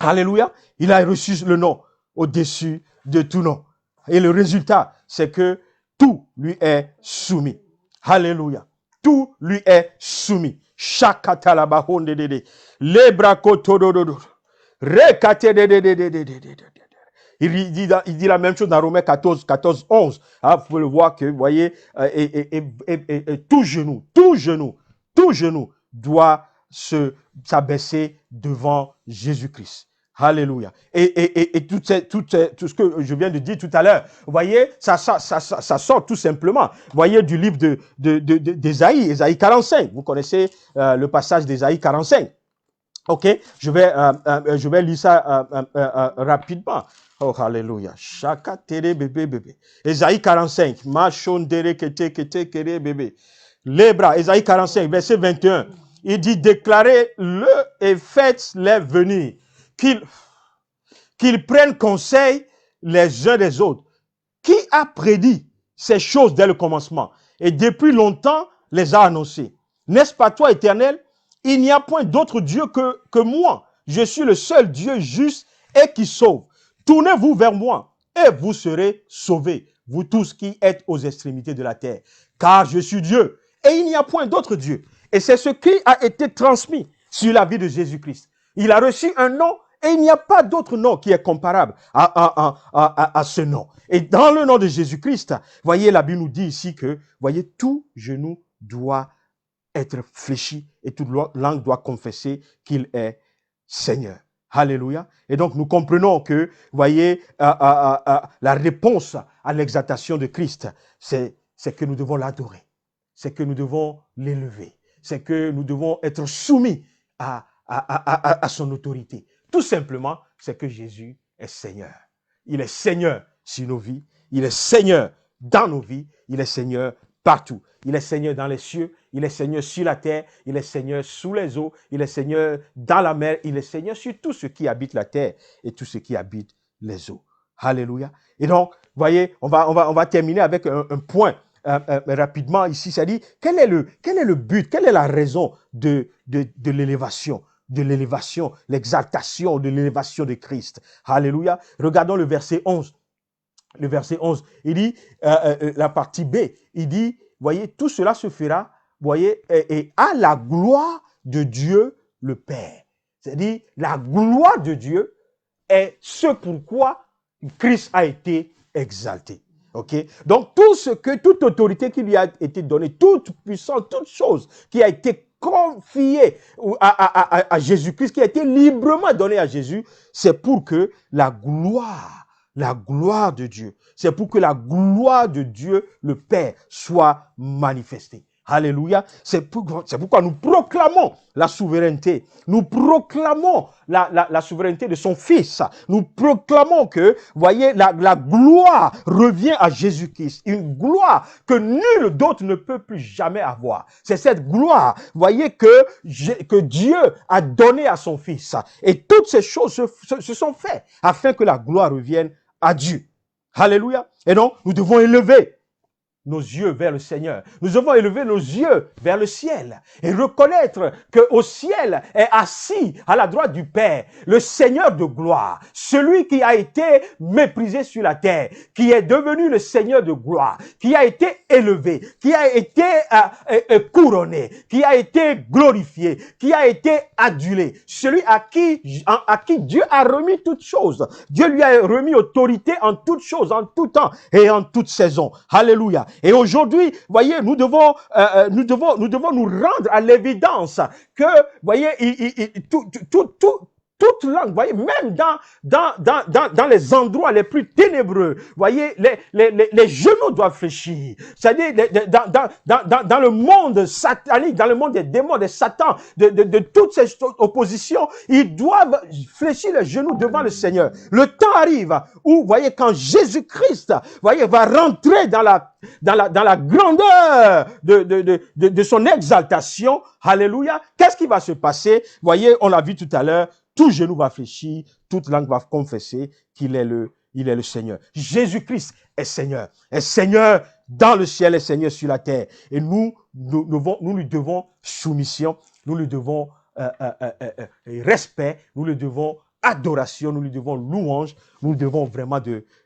Alléluia. Il a reçu le nom au-dessus de tout nom. Et le résultat, c'est que tout lui est soumis. Alléluia. Tout lui est soumis. Shakatalabahondedede. Lebrakotodododo. Rekatededededededede. Il dit la même chose dans Romains 14, 11. Ah, vous pouvez le voir que, vous voyez, tout genou doit s'abaisser devant Jésus-Christ. Alléluia. Et tout ce que je viens de dire tout à l'heure, vous voyez, ça sort tout simplement. Vous voyez, du livre d'Ésaïe, Ésaïe 45. Vous connaissez le passage d'Ésaïe 45. Ok, je vais lire ça rapidement. Oh, alléluia. Chaka tere bébé. Ésaïe 45. Machondere kete kere bébé. Lebra, Ésaïe 45, verset 21. Il dit, déclarez-le et faites-les venir. Qu'ils prennent conseil les uns des autres. Qui a prédit ces choses dès le commencement et depuis longtemps les a annoncées? N'est-ce pas toi, Éternel? Il n'y a point d'autre Dieu que moi. Je suis le seul Dieu juste et qui sauve. Tournez-vous vers moi et vous serez sauvés, vous tous qui êtes aux extrémités de la terre. Car je suis Dieu et il n'y a point d'autre Dieu. Et c'est ce qui a été transmis sur la vie de Jésus-Christ. Il a reçu un nom et il n'y a pas d'autre nom qui est comparable à ce nom. Et dans le nom de Jésus-Christ, voyez, la Bible nous dit ici que, voyez, tout genou doit être fléchi et toute langue doit confesser qu'il est Seigneur. Alléluia. Et donc, nous comprenons que, voyez, la réponse à l'exaltation de Christ, c'est que nous devons l'adorer. C'est que nous devons l'élever. C'est que nous devons être soumis à son autorité. Tout simplement, c'est que Jésus est Seigneur. Il est Seigneur sur nos vies. Il est Seigneur dans nos vies. Il est Seigneur partout. Il est Seigneur dans les cieux. Il est Seigneur sur la terre. Il est Seigneur sous les eaux. Il est Seigneur dans la mer. Il est Seigneur sur tout ce qui habite la terre et tout ce qui habite les eaux. Alléluia. Et donc, vous voyez, on va terminer avec un point rapidement ici. C'est-à-dire, quel est le but, quelle est la raison de l'élévation? De l'élévation, l'exaltation de l'élévation de Christ. Alléluia. Regardons le verset 11. Le verset 11, il dit, la partie B, il dit, voyez, tout cela se fera, voyez, et à la gloire de Dieu le Père. C'est-à-dire, la gloire de Dieu est ce pourquoi Christ a été exalté. Ok? Donc, toute autorité qui lui a été donnée, toute puissance, toute chose qui a été confiée à Jésus-Christ, qui a été librement donnée à Jésus, c'est pour que la gloire de Dieu, c'est pour que la gloire de Dieu, le Père, soit manifestée. Alléluia. C'est pourquoi nous proclamons la souveraineté. Nous proclamons la souveraineté de son Fils. Nous proclamons que, voyez, la gloire revient à Jésus-Christ. Une gloire que nul d'autre ne peut plus jamais avoir. C'est cette gloire, voyez, que Dieu a donnée à son Fils. Et toutes ces choses se sont faites afin que la gloire revienne à Dieu. Alléluia. Et donc, nous devons élever nos yeux vers le Seigneur. Nous devons élever nos yeux vers le ciel et reconnaître qu'au ciel est assis à la droite du Père, le Seigneur de gloire, celui qui a été méprisé sur la terre, qui est devenu le Seigneur de gloire, qui a été élevé, qui a été couronné, qui a été glorifié, qui a été adulé, celui à qui Dieu a remis toutes choses. Dieu lui a remis autorité en toutes choses, en tout temps et en toute saison. Alléluia. Et aujourd'hui, voyez, nous devons nous rendre à l'évidence que, voyez, toute langue, voyez, même dans les endroits les plus ténébreux, voyez, les genoux doivent fléchir. C'est-à-dire, dans le monde satanique, dans le monde des démons, des satans, de toutes ces oppositions, ils doivent fléchir les genoux devant le Seigneur. Le temps arrive où, voyez, quand Jésus-Christ, voyez, va rentrer dans la grandeur de son exaltation, alléluia, qu'est-ce qui va se passer? Voyez, on l'a vu tout à l'heure, tout genou va fléchir, toute langue va confesser qu'il est le Seigneur. Jésus-Christ est Seigneur dans le ciel, est Seigneur sur la terre. Et nous lui devons soumission, nous lui devons respect, nous lui devons adoration, nous lui devons louange, nous lui devons vraiment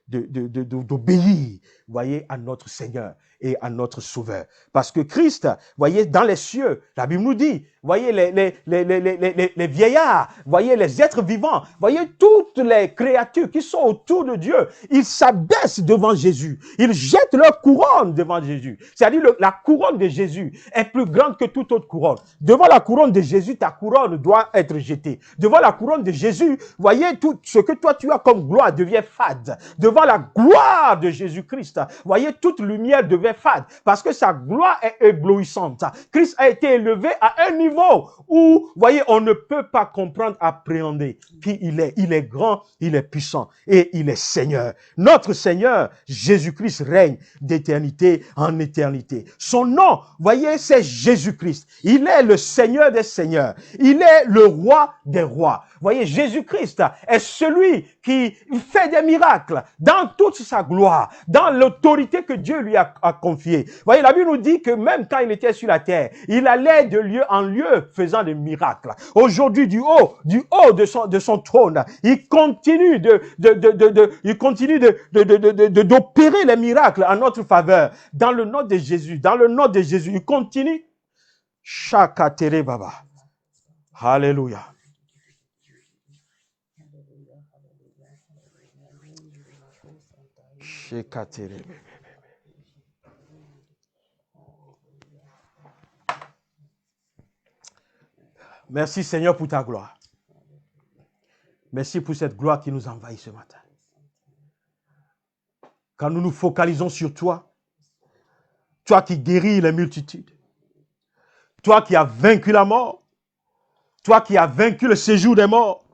d'obéir, voyez, à notre Seigneur et à notre Sauveur. Parce que Christ, voyez, dans les cieux, la Bible nous dit, voyez, les vieillards, voyez, les êtres vivants, voyez, toutes les créatures qui sont autour de Dieu, ils s'abaissent devant Jésus. Ils jettent leur couronne devant Jésus. C'est-à-dire, la couronne de Jésus est plus grande que toute autre couronne. Devant la couronne de Jésus, ta couronne doit être jetée. Devant la couronne de Jésus, voyez, tout ce que toi tu as comme gloire devient fade. Devant la gloire de Jésus-Christ, voyez, toute lumière devient fade parce que sa gloire est éblouissante. Christ a été élevé à un niveau où, voyez, on ne peut pas comprendre, appréhender qui il est. Il est grand, il est puissant et il est Seigneur. Notre Seigneur, Jésus-Christ, règne d'éternité en éternité. Son nom, voyez, c'est Jésus-Christ. Il est le Seigneur des seigneurs. Il est le roi des rois. Voyez, Jésus-Christ est celui qui fait des miracles dans toute sa gloire, dans l'autorité que Dieu lui a confiée. Voyez, la Bible nous dit que même quand il était sur la terre, il allait de lieu en lieu faisant des miracles. Aujourd'hui, du haut de son trône, il continue d'opérer les miracles en notre faveur. Dans le nom de Jésus, il continue. Shakatere Baba. Alléluia. Merci Seigneur pour ta gloire. Merci pour cette gloire qui nous envahit ce matin. Quand nous nous focalisons sur toi, toi qui guéris les multitudes, toi qui as vaincu la mort, toi qui as vaincu le séjour des morts,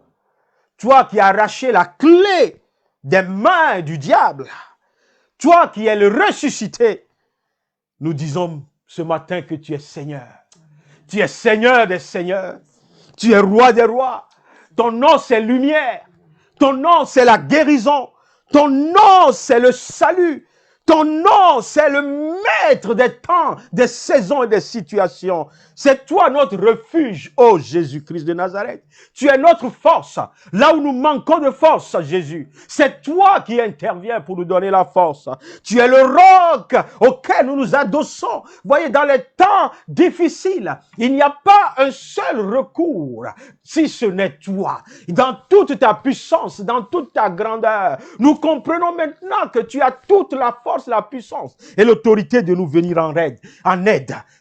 toi qui as arraché la clé des mains du diable, toi qui es le ressuscité, nous disons ce matin que tu es Seigneur. Tu es Seigneur des seigneurs. Tu es roi des rois. Ton nom, c'est lumière. Ton nom, c'est la guérison. Ton nom, c'est le salut. Ton nom, c'est le maître des temps, des saisons et des situations. C'est toi notre refuge, ô Jésus-Christ de Nazareth. Tu es notre force. Là où nous manquons de force, Jésus, c'est toi qui interviens pour nous donner la force. Tu es le roc auquel nous nous adossons. Voyez, dans les temps difficiles, il n'y a pas un seul recours, si ce n'est toi. Dans toute ta puissance, dans toute ta grandeur, nous comprenons maintenant que tu as toute la force, la puissance et l'autorité de nous venir en aide.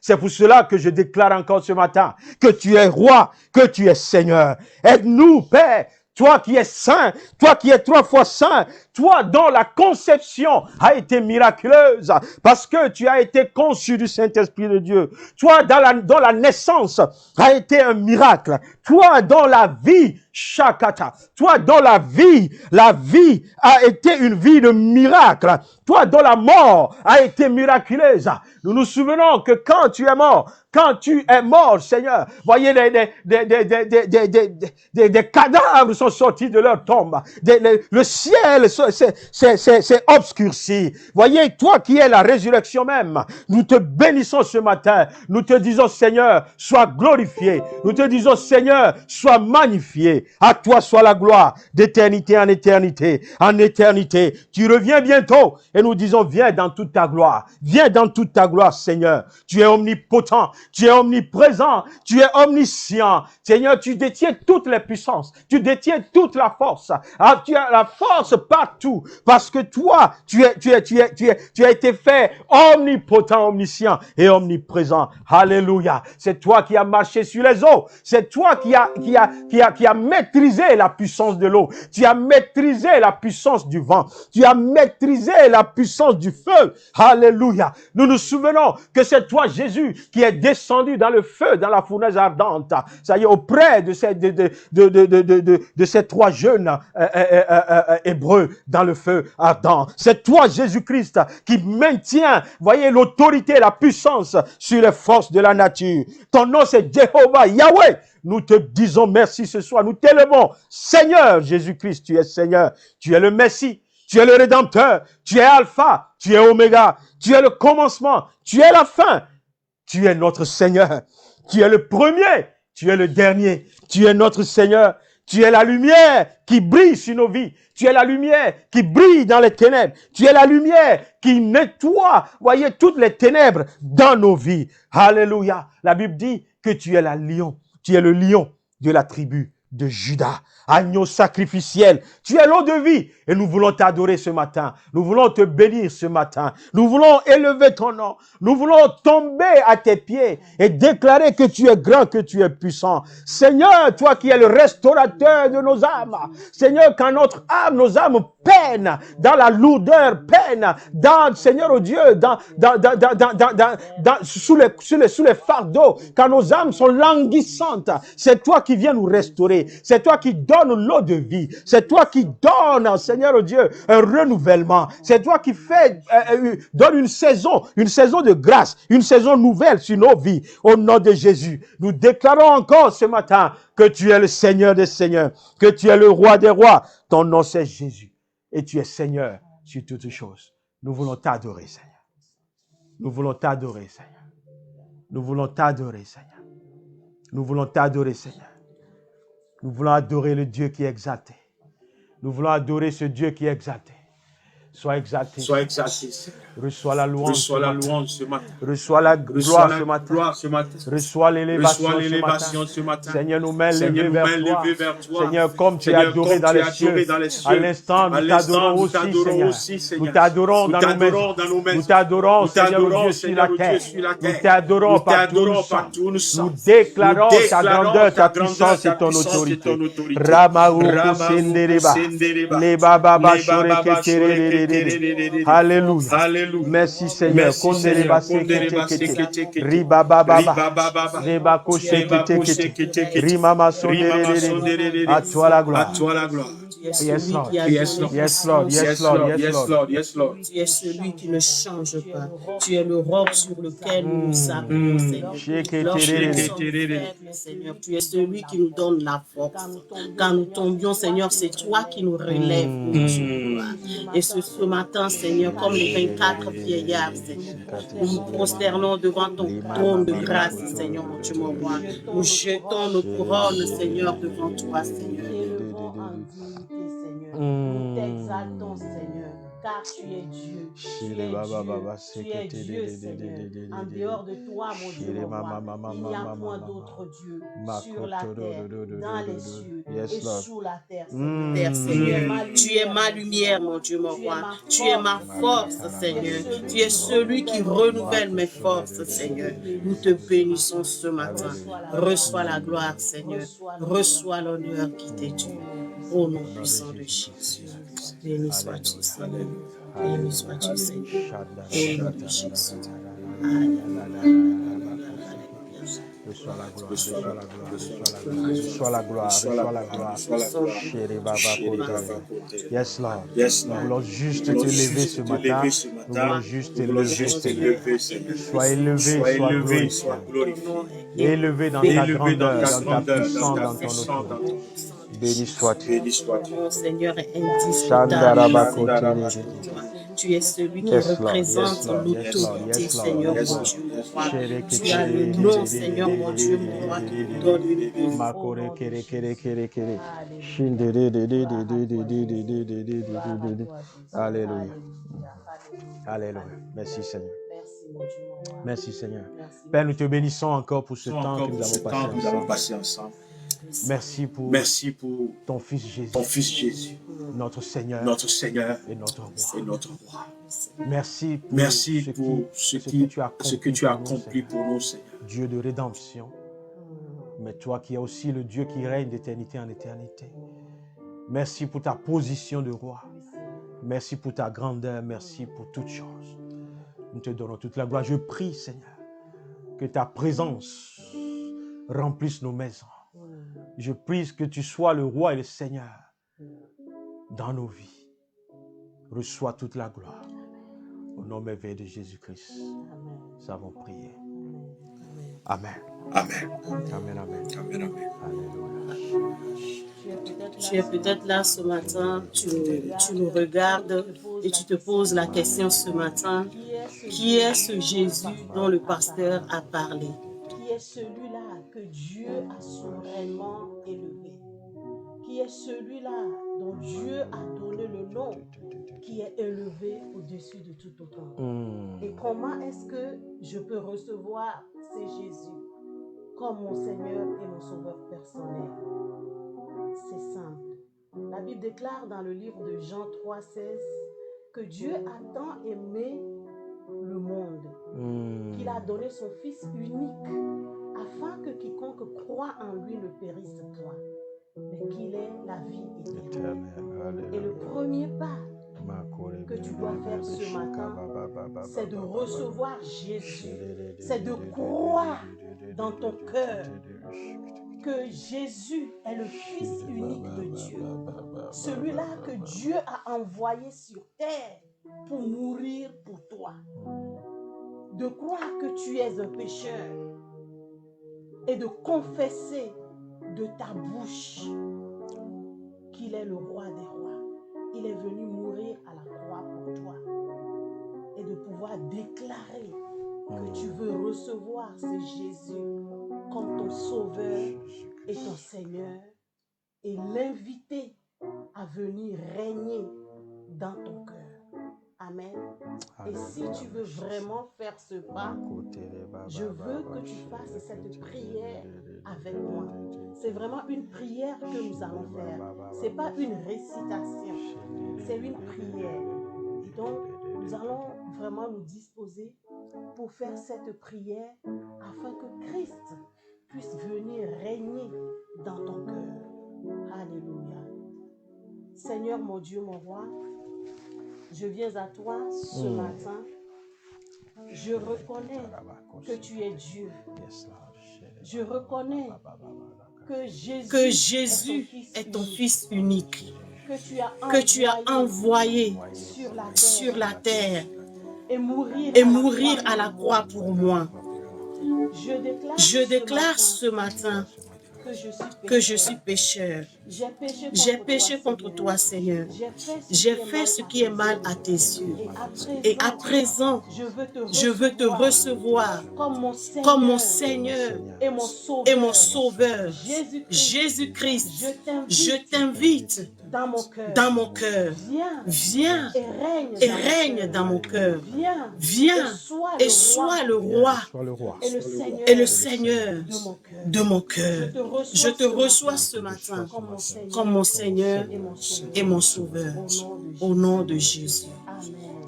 C'est pour cela que je déclare encore ce matin que tu es roi, que tu es Seigneur. Aide-nous, Père. Toi qui es saint, toi qui es 3 fois saint, toi dont la conception a été miraculeuse parce que tu as été conçu du Saint-Esprit de Dieu. Toi dont la naissance a été un miracle. Toi dont la vie, Shakata, toi dont la vie a été une vie de miracle. Toi dont la mort a été miraculeuse. Nous nous souvenons que quand tu es mort, Seigneur, voyez des cadavres sont sortis de leur tombe. Le ciel s'est obscurci. Voyez, toi qui es la résurrection même, nous te bénissons ce matin. Nous te disons, Seigneur, sois glorifié. Nous te disons, Seigneur, sois magnifié. À toi soit la gloire d'éternité en éternité. En éternité, tu reviens bientôt et nous disons, viens dans toute ta gloire. Viens dans toute ta gloire, Seigneur. Tu es omnipotent, tu es omniprésent, tu es omniscient. Seigneur, tu détiens toutes les puissances. Tu détiens toute la force. Ah, tu as la force partout parce que toi, tu as été fait omnipotent, omniscient et omniprésent. Alléluia. C'est toi qui as marché sur les eaux. C'est toi qui a maîtrisé la puissance de l'eau. Tu as maîtrisé la puissance du vent. Tu as maîtrisé la puissance du feu. Alléluia. Nous nous souvenons que c'est toi, Jésus, qui est descendu dans le feu, dans la fournaise ardente. Ça y est, auprès de ces 3 jeunes hébreux dans le feu ardent. C'est toi, Jésus-Christ, qui maintient, voyez, l'autorité, la puissance sur les forces de la nature. Ton nom, c'est Jéhovah, Yahweh. Nous te disons merci ce soir. Nous t'élevons. Seigneur Jésus-Christ, tu es Seigneur. Tu es le Messie. Tu es le Rédempteur. Tu es Alpha. Tu es Oméga. Tu es le commencement. Tu es la fin. Tu es notre Seigneur. Tu es le premier. Tu es le dernier. Tu es notre Seigneur. Tu es la lumière qui brille sur nos vies. Tu es la lumière qui brille dans les ténèbres. Tu es la lumière qui nettoie, voyez, toutes les ténèbres dans nos vies. Alléluia. La Bible dit que tu es la lion. Tu es le lion de la tribu de Juda. Agneau sacrificiel. Tu es l'eau de vie. Et nous voulons t'adorer ce matin. Nous voulons te bénir ce matin. Nous voulons élever ton nom. Nous voulons tomber à tes pieds et déclarer que tu es grand, que tu es puissant. Seigneur, toi qui es le restaurateur de nos âmes. Seigneur, quand notre âme, nos âmes peinent dans la lourdeur, peinent dans, Seigneur, oh Dieu, sous les fardeaux, quand nos âmes sont languissantes, c'est toi qui viens nous restaurer. C'est toi qui donnes l'eau de vie. C'est toi qui donnes, Seigneur oh Dieu, un renouvellement. C'est toi qui donne une saison de grâce, une saison nouvelle sur nos vies. Au nom de Jésus, nous déclarons encore ce matin que tu es le Seigneur des Seigneurs, que tu es le Roi des Rois. Ton nom c'est Jésus et tu es Seigneur sur toutes choses. Nous voulons t'adorer, Seigneur. Nous voulons t'adorer, Seigneur. Nous voulons t'adorer, Seigneur. Nous voulons t'adorer, Seigneur. Nous voulons adorer le Dieu qui est exalté. Nous voulons adorer ce Dieu qui est exalté. Sois exalté. Sois exalté, Seigneur. Reçois la louange ce matin. Reçois la gloire ce matin. Reçois l'élévation ce matin. Seigneur, nous mets levés vers toi. Seigneur, comme tu es adoré dans les cieux. À l'instant, nous t'adorons aussi, Seigneur. Nous t'adorons dans nos maisons. Nous t'adorons, Seigneur, Dieu sur la terre. Nous t'adorons partout où nous sommes. Nous déclarons ta grandeur, ta puissance et ton autorité. Ramaou Sendereba. Les Baba Bashore Ketere. Alléluia. Alléluia. Merci Seigneur. Merci Seigneur. Kondereba sekete kete. Riba baba. Riba baba. Reba Reba kete koshe kete kete. Rimama Rimama sondere. sondere. À toi la À gloire. toi la gloire. Tu es Yes, celui Lord. qui a Yes, donné Lord. Yes, Lord. Yes, Yes, Lord. Lord. Yes, Yes, Lord. Lord. Yes, Lord. Tu es celui qui ne change pas. Tu es le roc sur lequel nous nous appuyons, Seigneur. Lorsque nous sommes faibles, Seigneur, tu es celui qui nous donne la force. Quand nous tombions, Seigneur, c'est toi qui nous relèves, mon Dieu. Et ce matin, Seigneur, comme les 24 vieillards, Seigneur, nous nous prosternons devant ton trône de grâce, Seigneur, mon Dieu, mon roi. Nous jetons nos couronnes, Seigneur, devant toi, Seigneur. Nous t'exaltons, Seigneur, car tu es Dieu. Tu es Dieu, Seigneur. En dehors de toi, mon Dieu, mon roi, il n'y a point d'autre Dieu sur la terre, dans les cieux et sous la terre, Seigneur. Tu es ma lumière, mon Dieu, mon roi. Tu es ma force, Seigneur. Tu es celui qui renouvelle mes forces, Seigneur. Nous te bénissons ce matin. Reçois la gloire, Seigneur. Reçois l'honneur qui t'est dû. Au nom puissant de Jésus. Béni sois-tu, Seigneur. Béni sois-tu, Seigneur. Au nom de Jésus. Reçois la gloire, reçois la gloire, reçois la gloire, reçois la gloire. Yes, Lord. Yes, Nous Lord. voulons juste te lever ce matin. Nous voulons juste te lever, Seigneur. Sois élevé, sois glorifié. Élevé dans ta grandeur, dans ta puissance, dans ton autorité. Béni sois-tu. Mon Seigneur est indiscutable. Tu es celui qui représente l'autorité, Seigneur, mon Dieu, mon roi. Tu as le nom, Seigneur, mon Dieu, mon roi, qui nous donne une Alléluia. Alléluia. Merci Seigneur. Merci Seigneur. Père, nous te bénissons encore pour ce temps que nous avons passé ensemble. Merci pour ton Fils Jésus, notre Seigneur et notre Roi. Merci pour ce que tu as accompli pour nous, Seigneur. Dieu de rédemption, mais toi qui es aussi le Dieu qui règne d'éternité en éternité. Merci pour ta position de roi. Merci pour ta grandeur, merci pour toutes choses. Nous te donnons toute la gloire. Je prie, Seigneur, que ta présence remplisse nos maisons. Je prie que tu sois le roi et le Seigneur dans nos vies. Reçois toute la gloire. Au nom merveilleux de Jésus-Christ, nous avons prié. Amen. Amen. Amen. Amen. Amen. Amen. Alléluia. Tu es peut-être là ce matin, tu nous regardes et tu te poses la question ce matin, qui est ce Jésus dont le pasteur a parlé? Qui est celui-là que Dieu a souverainement élevé? Qui est celui-là dont Dieu a donné le nom, qui est élevé au-dessus de tout autre nom? Et comment est-ce que je peux recevoir ces Jésus comme mon Seigneur et mon Sauveur personnel? C'est simple. La Bible déclare dans le livre de Jean 3,16 que Dieu a tant aimé le monde qu'il a donné son Fils unique afin que quiconque croit en lui ne périsse point, mais qu'il ait la vie éternelle. Et le premier pas que tu dois faire ce matin, c'est de recevoir Jésus, c'est de croire dans ton cœur que Jésus est le Fils unique de Dieu, celui-là que Dieu a envoyé sur terre pour mourir pour toi. De croire que tu es un pécheur et de confesser de ta bouche qu'il est le roi des rois. Il est venu mourir à la croix pour toi. Et de pouvoir déclarer que tu veux recevoir ce Jésus comme ton sauveur et ton Seigneur et l'inviter à venir régner dans ton cœur. Amen. Et si tu veux vraiment faire ce pas, je veux que tu fasses cette prière avec moi. C'est vraiment une prière que nous allons faire. Ce n'est pas une récitation, c'est une prière. Donc, nous allons vraiment nous disposer pour faire cette prière afin que Christ puisse venir régner dans ton cœur. Alléluia. Seigneur, mon Dieu, mon roi, Je viens à toi ce matin. Je reconnais que tu es Dieu. Je reconnais que Jésus est ton Fils unique, que tu as envoyé sur la terre et mourir à la croix pour moi. Je déclare ce matin que je suis pécheur. J'ai péché contre toi, Seigneur. J'ai fait ce qui est mal à tes yeux. Et à présent, je veux te recevoir comme mon Seigneur et mon Sauveur. Jésus-Christ, je t'invite dans mon cœur. Viens et règne dans mon cœur. Viens et sois le roi et le Seigneur de mon cœur. Je te reçois ce matin comme mon Seigneur et mon Sauveur. Au nom de Jésus.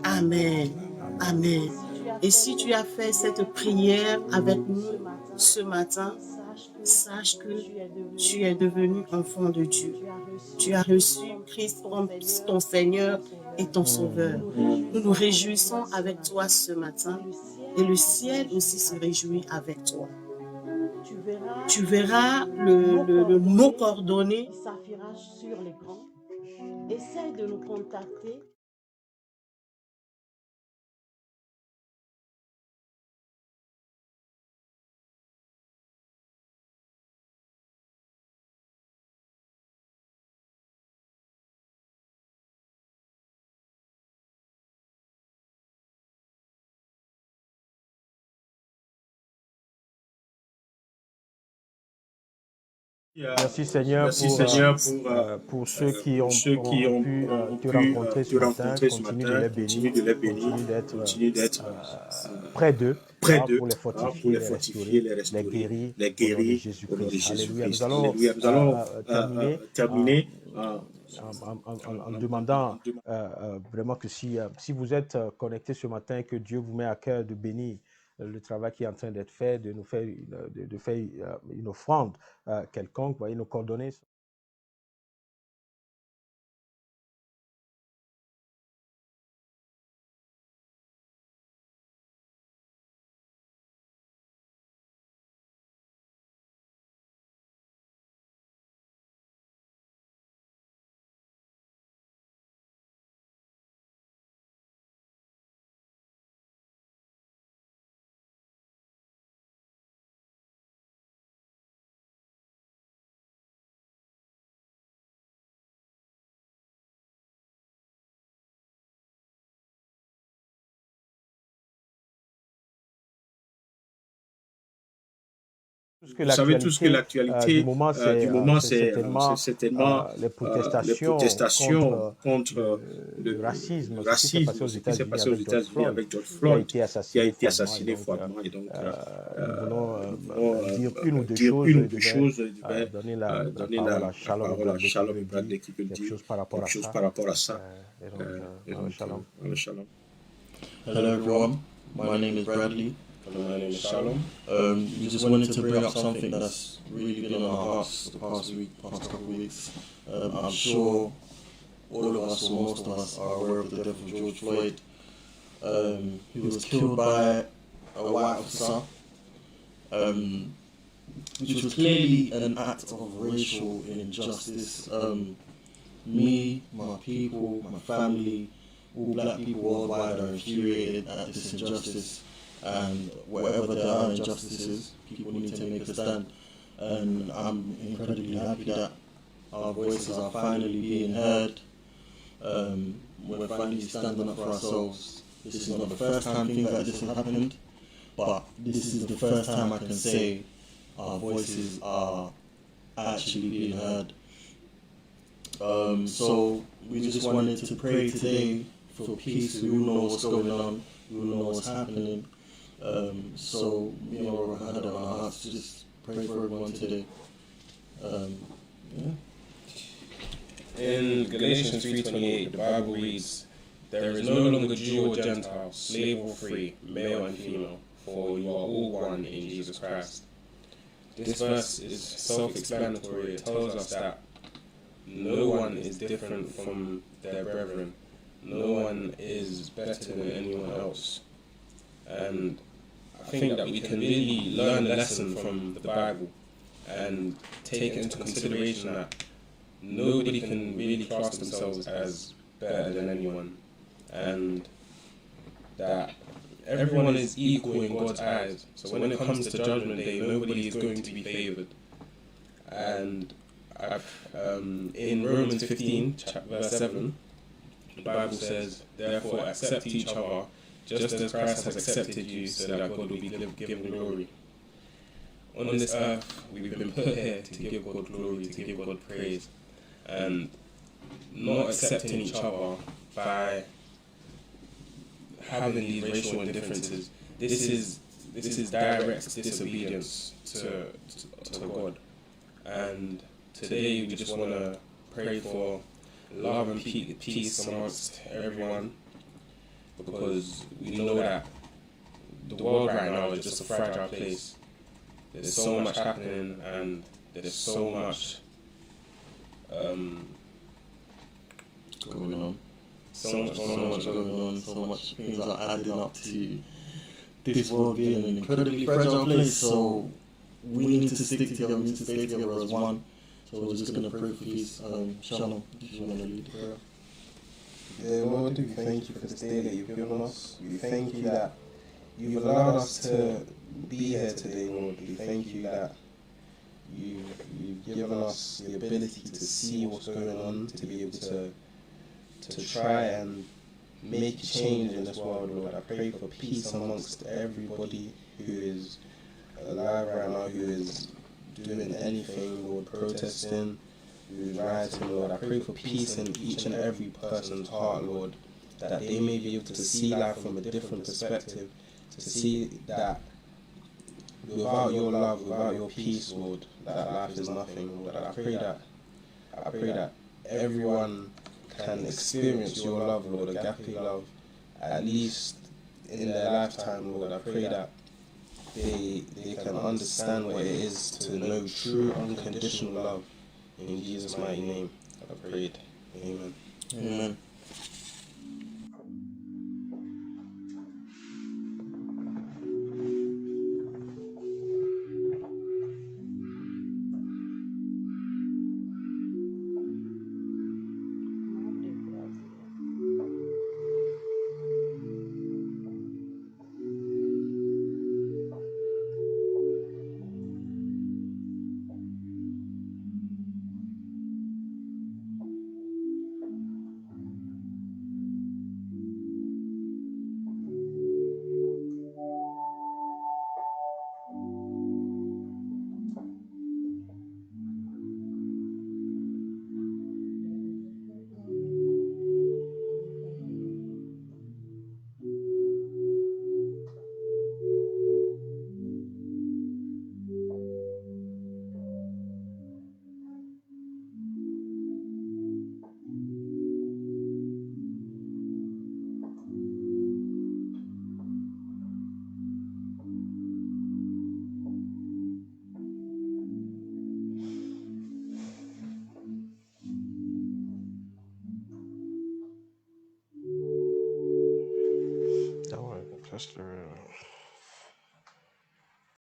Amen. Amen. Et si tu as fait cette prière avec nous ce matin, sache que tu es devenu enfant de Dieu. Tu as reçu Christ comme ton Seigneur et ton Sauveur. Nous nous réjouissons avec toi ce matin et le ciel aussi se réjouit avec toi. Tu verras nos coordonnées qui s'affichent sur l'écran. Essaye de nous contacter. Merci Seigneur pour ceux qui ont pu te rencontrer ce matin. Continue de les bénir, continue d'être près d'eux pour les fortifier, les restaurer, les guérir au nom de Jésus-Christ. Alléluia. Nous allons terminer en demandant vraiment que si vous êtes connectés ce matin, que Dieu vous met à cœur de bénir le travail qui est en train d'être fait, de nous faire une offrande quelconque, voyez nos coordonnées. Vous savez tous que l'actualité du moment, c'est certainement les protestations contre le racisme, ce qui s'est passé aux États-Unis avec George Floyd, qui a été assassiné froidement. Et donc, nous voulons dire une ou deux choses. Donner la parole à Shalom et Bradley qui peut dire quelque chose par rapport à ça. Shalom. Hello everyone, my name is Bradley. My name is Shalom. We just wanted to bring up something that's really been on our hearts the past couple of weeks. I'm sure all of us, or most of us, are aware of the death of George Floyd. He was killed by a white officer, which was clearly an act of racial injustice. Me, my people, my family, all black people worldwide are infuriated at this injustice. And wherever there are injustices, people need to make a stand. And I'm incredibly happy that our voices are finally being heard. We're finally standing up for ourselves. This is not the first time things like this have happened, but this is the first time I can say our voices are actually being heard. So we just wanted to pray today for peace. We all know what's going on. We all know what's happening. So me and Laura had it on our hearts to just pray for everyone today. In Galatians 3:28, the Bible reads, "There is no longer Jew or Gentile, slave or free, male and female, for you are all one in Jesus Christ." This verse is self-explanatory. It tells us that no one is different from their brethren. no one is better than anyone else. And I think that we can really learn a lesson from the Bible and take into consideration that nobody can really class themselves as better than anyone, and that everyone is equal in God's eyes. So when it comes to Judgment Day, nobody is going to be favoured. And in Romans 15, verse 7, the Bible says, "Therefore accept each other, just as Christ has accepted you, so that God will be given glory." On this earth, we've been put here to give God glory, to give God praise, and not accepting each other by having these racial indifferences. This is direct disobedience to God. And today we just want to pray for love and peace amongst everyone, because we know that the world right now is just a fragile place. There's so much happening, and there's so much going on. So much going on. So much things are adding up to this world being an incredibly fragile place. So we need to stick together. We need to stay together as one. So we're just going to pray for peace. Shalom, if you want to lead the prayer. Dear Lord, we thank you for this day that you've given us. We thank you that you've allowed us to be here today, Lord. We thank you that you've given us the ability to see what's going on, to be able to try and make change in this world, Lord. I pray for peace amongst everybody who is alive right now, who is doing anything, Lord, protesting, who is rioting, Lord. I pray for peace in each and every person's heart, Lord, that they may be able to see life from a different perspective, to see that without your love, without your peace, Lord, that life is nothing, Lord. I pray that everyone can experience your love, Lord, agape love, at least in their lifetime, Lord. I pray that they can understand what it is to know true unconditional love. In Jesus' mighty name, I prayed. Amen. Amen. That one, Pastor.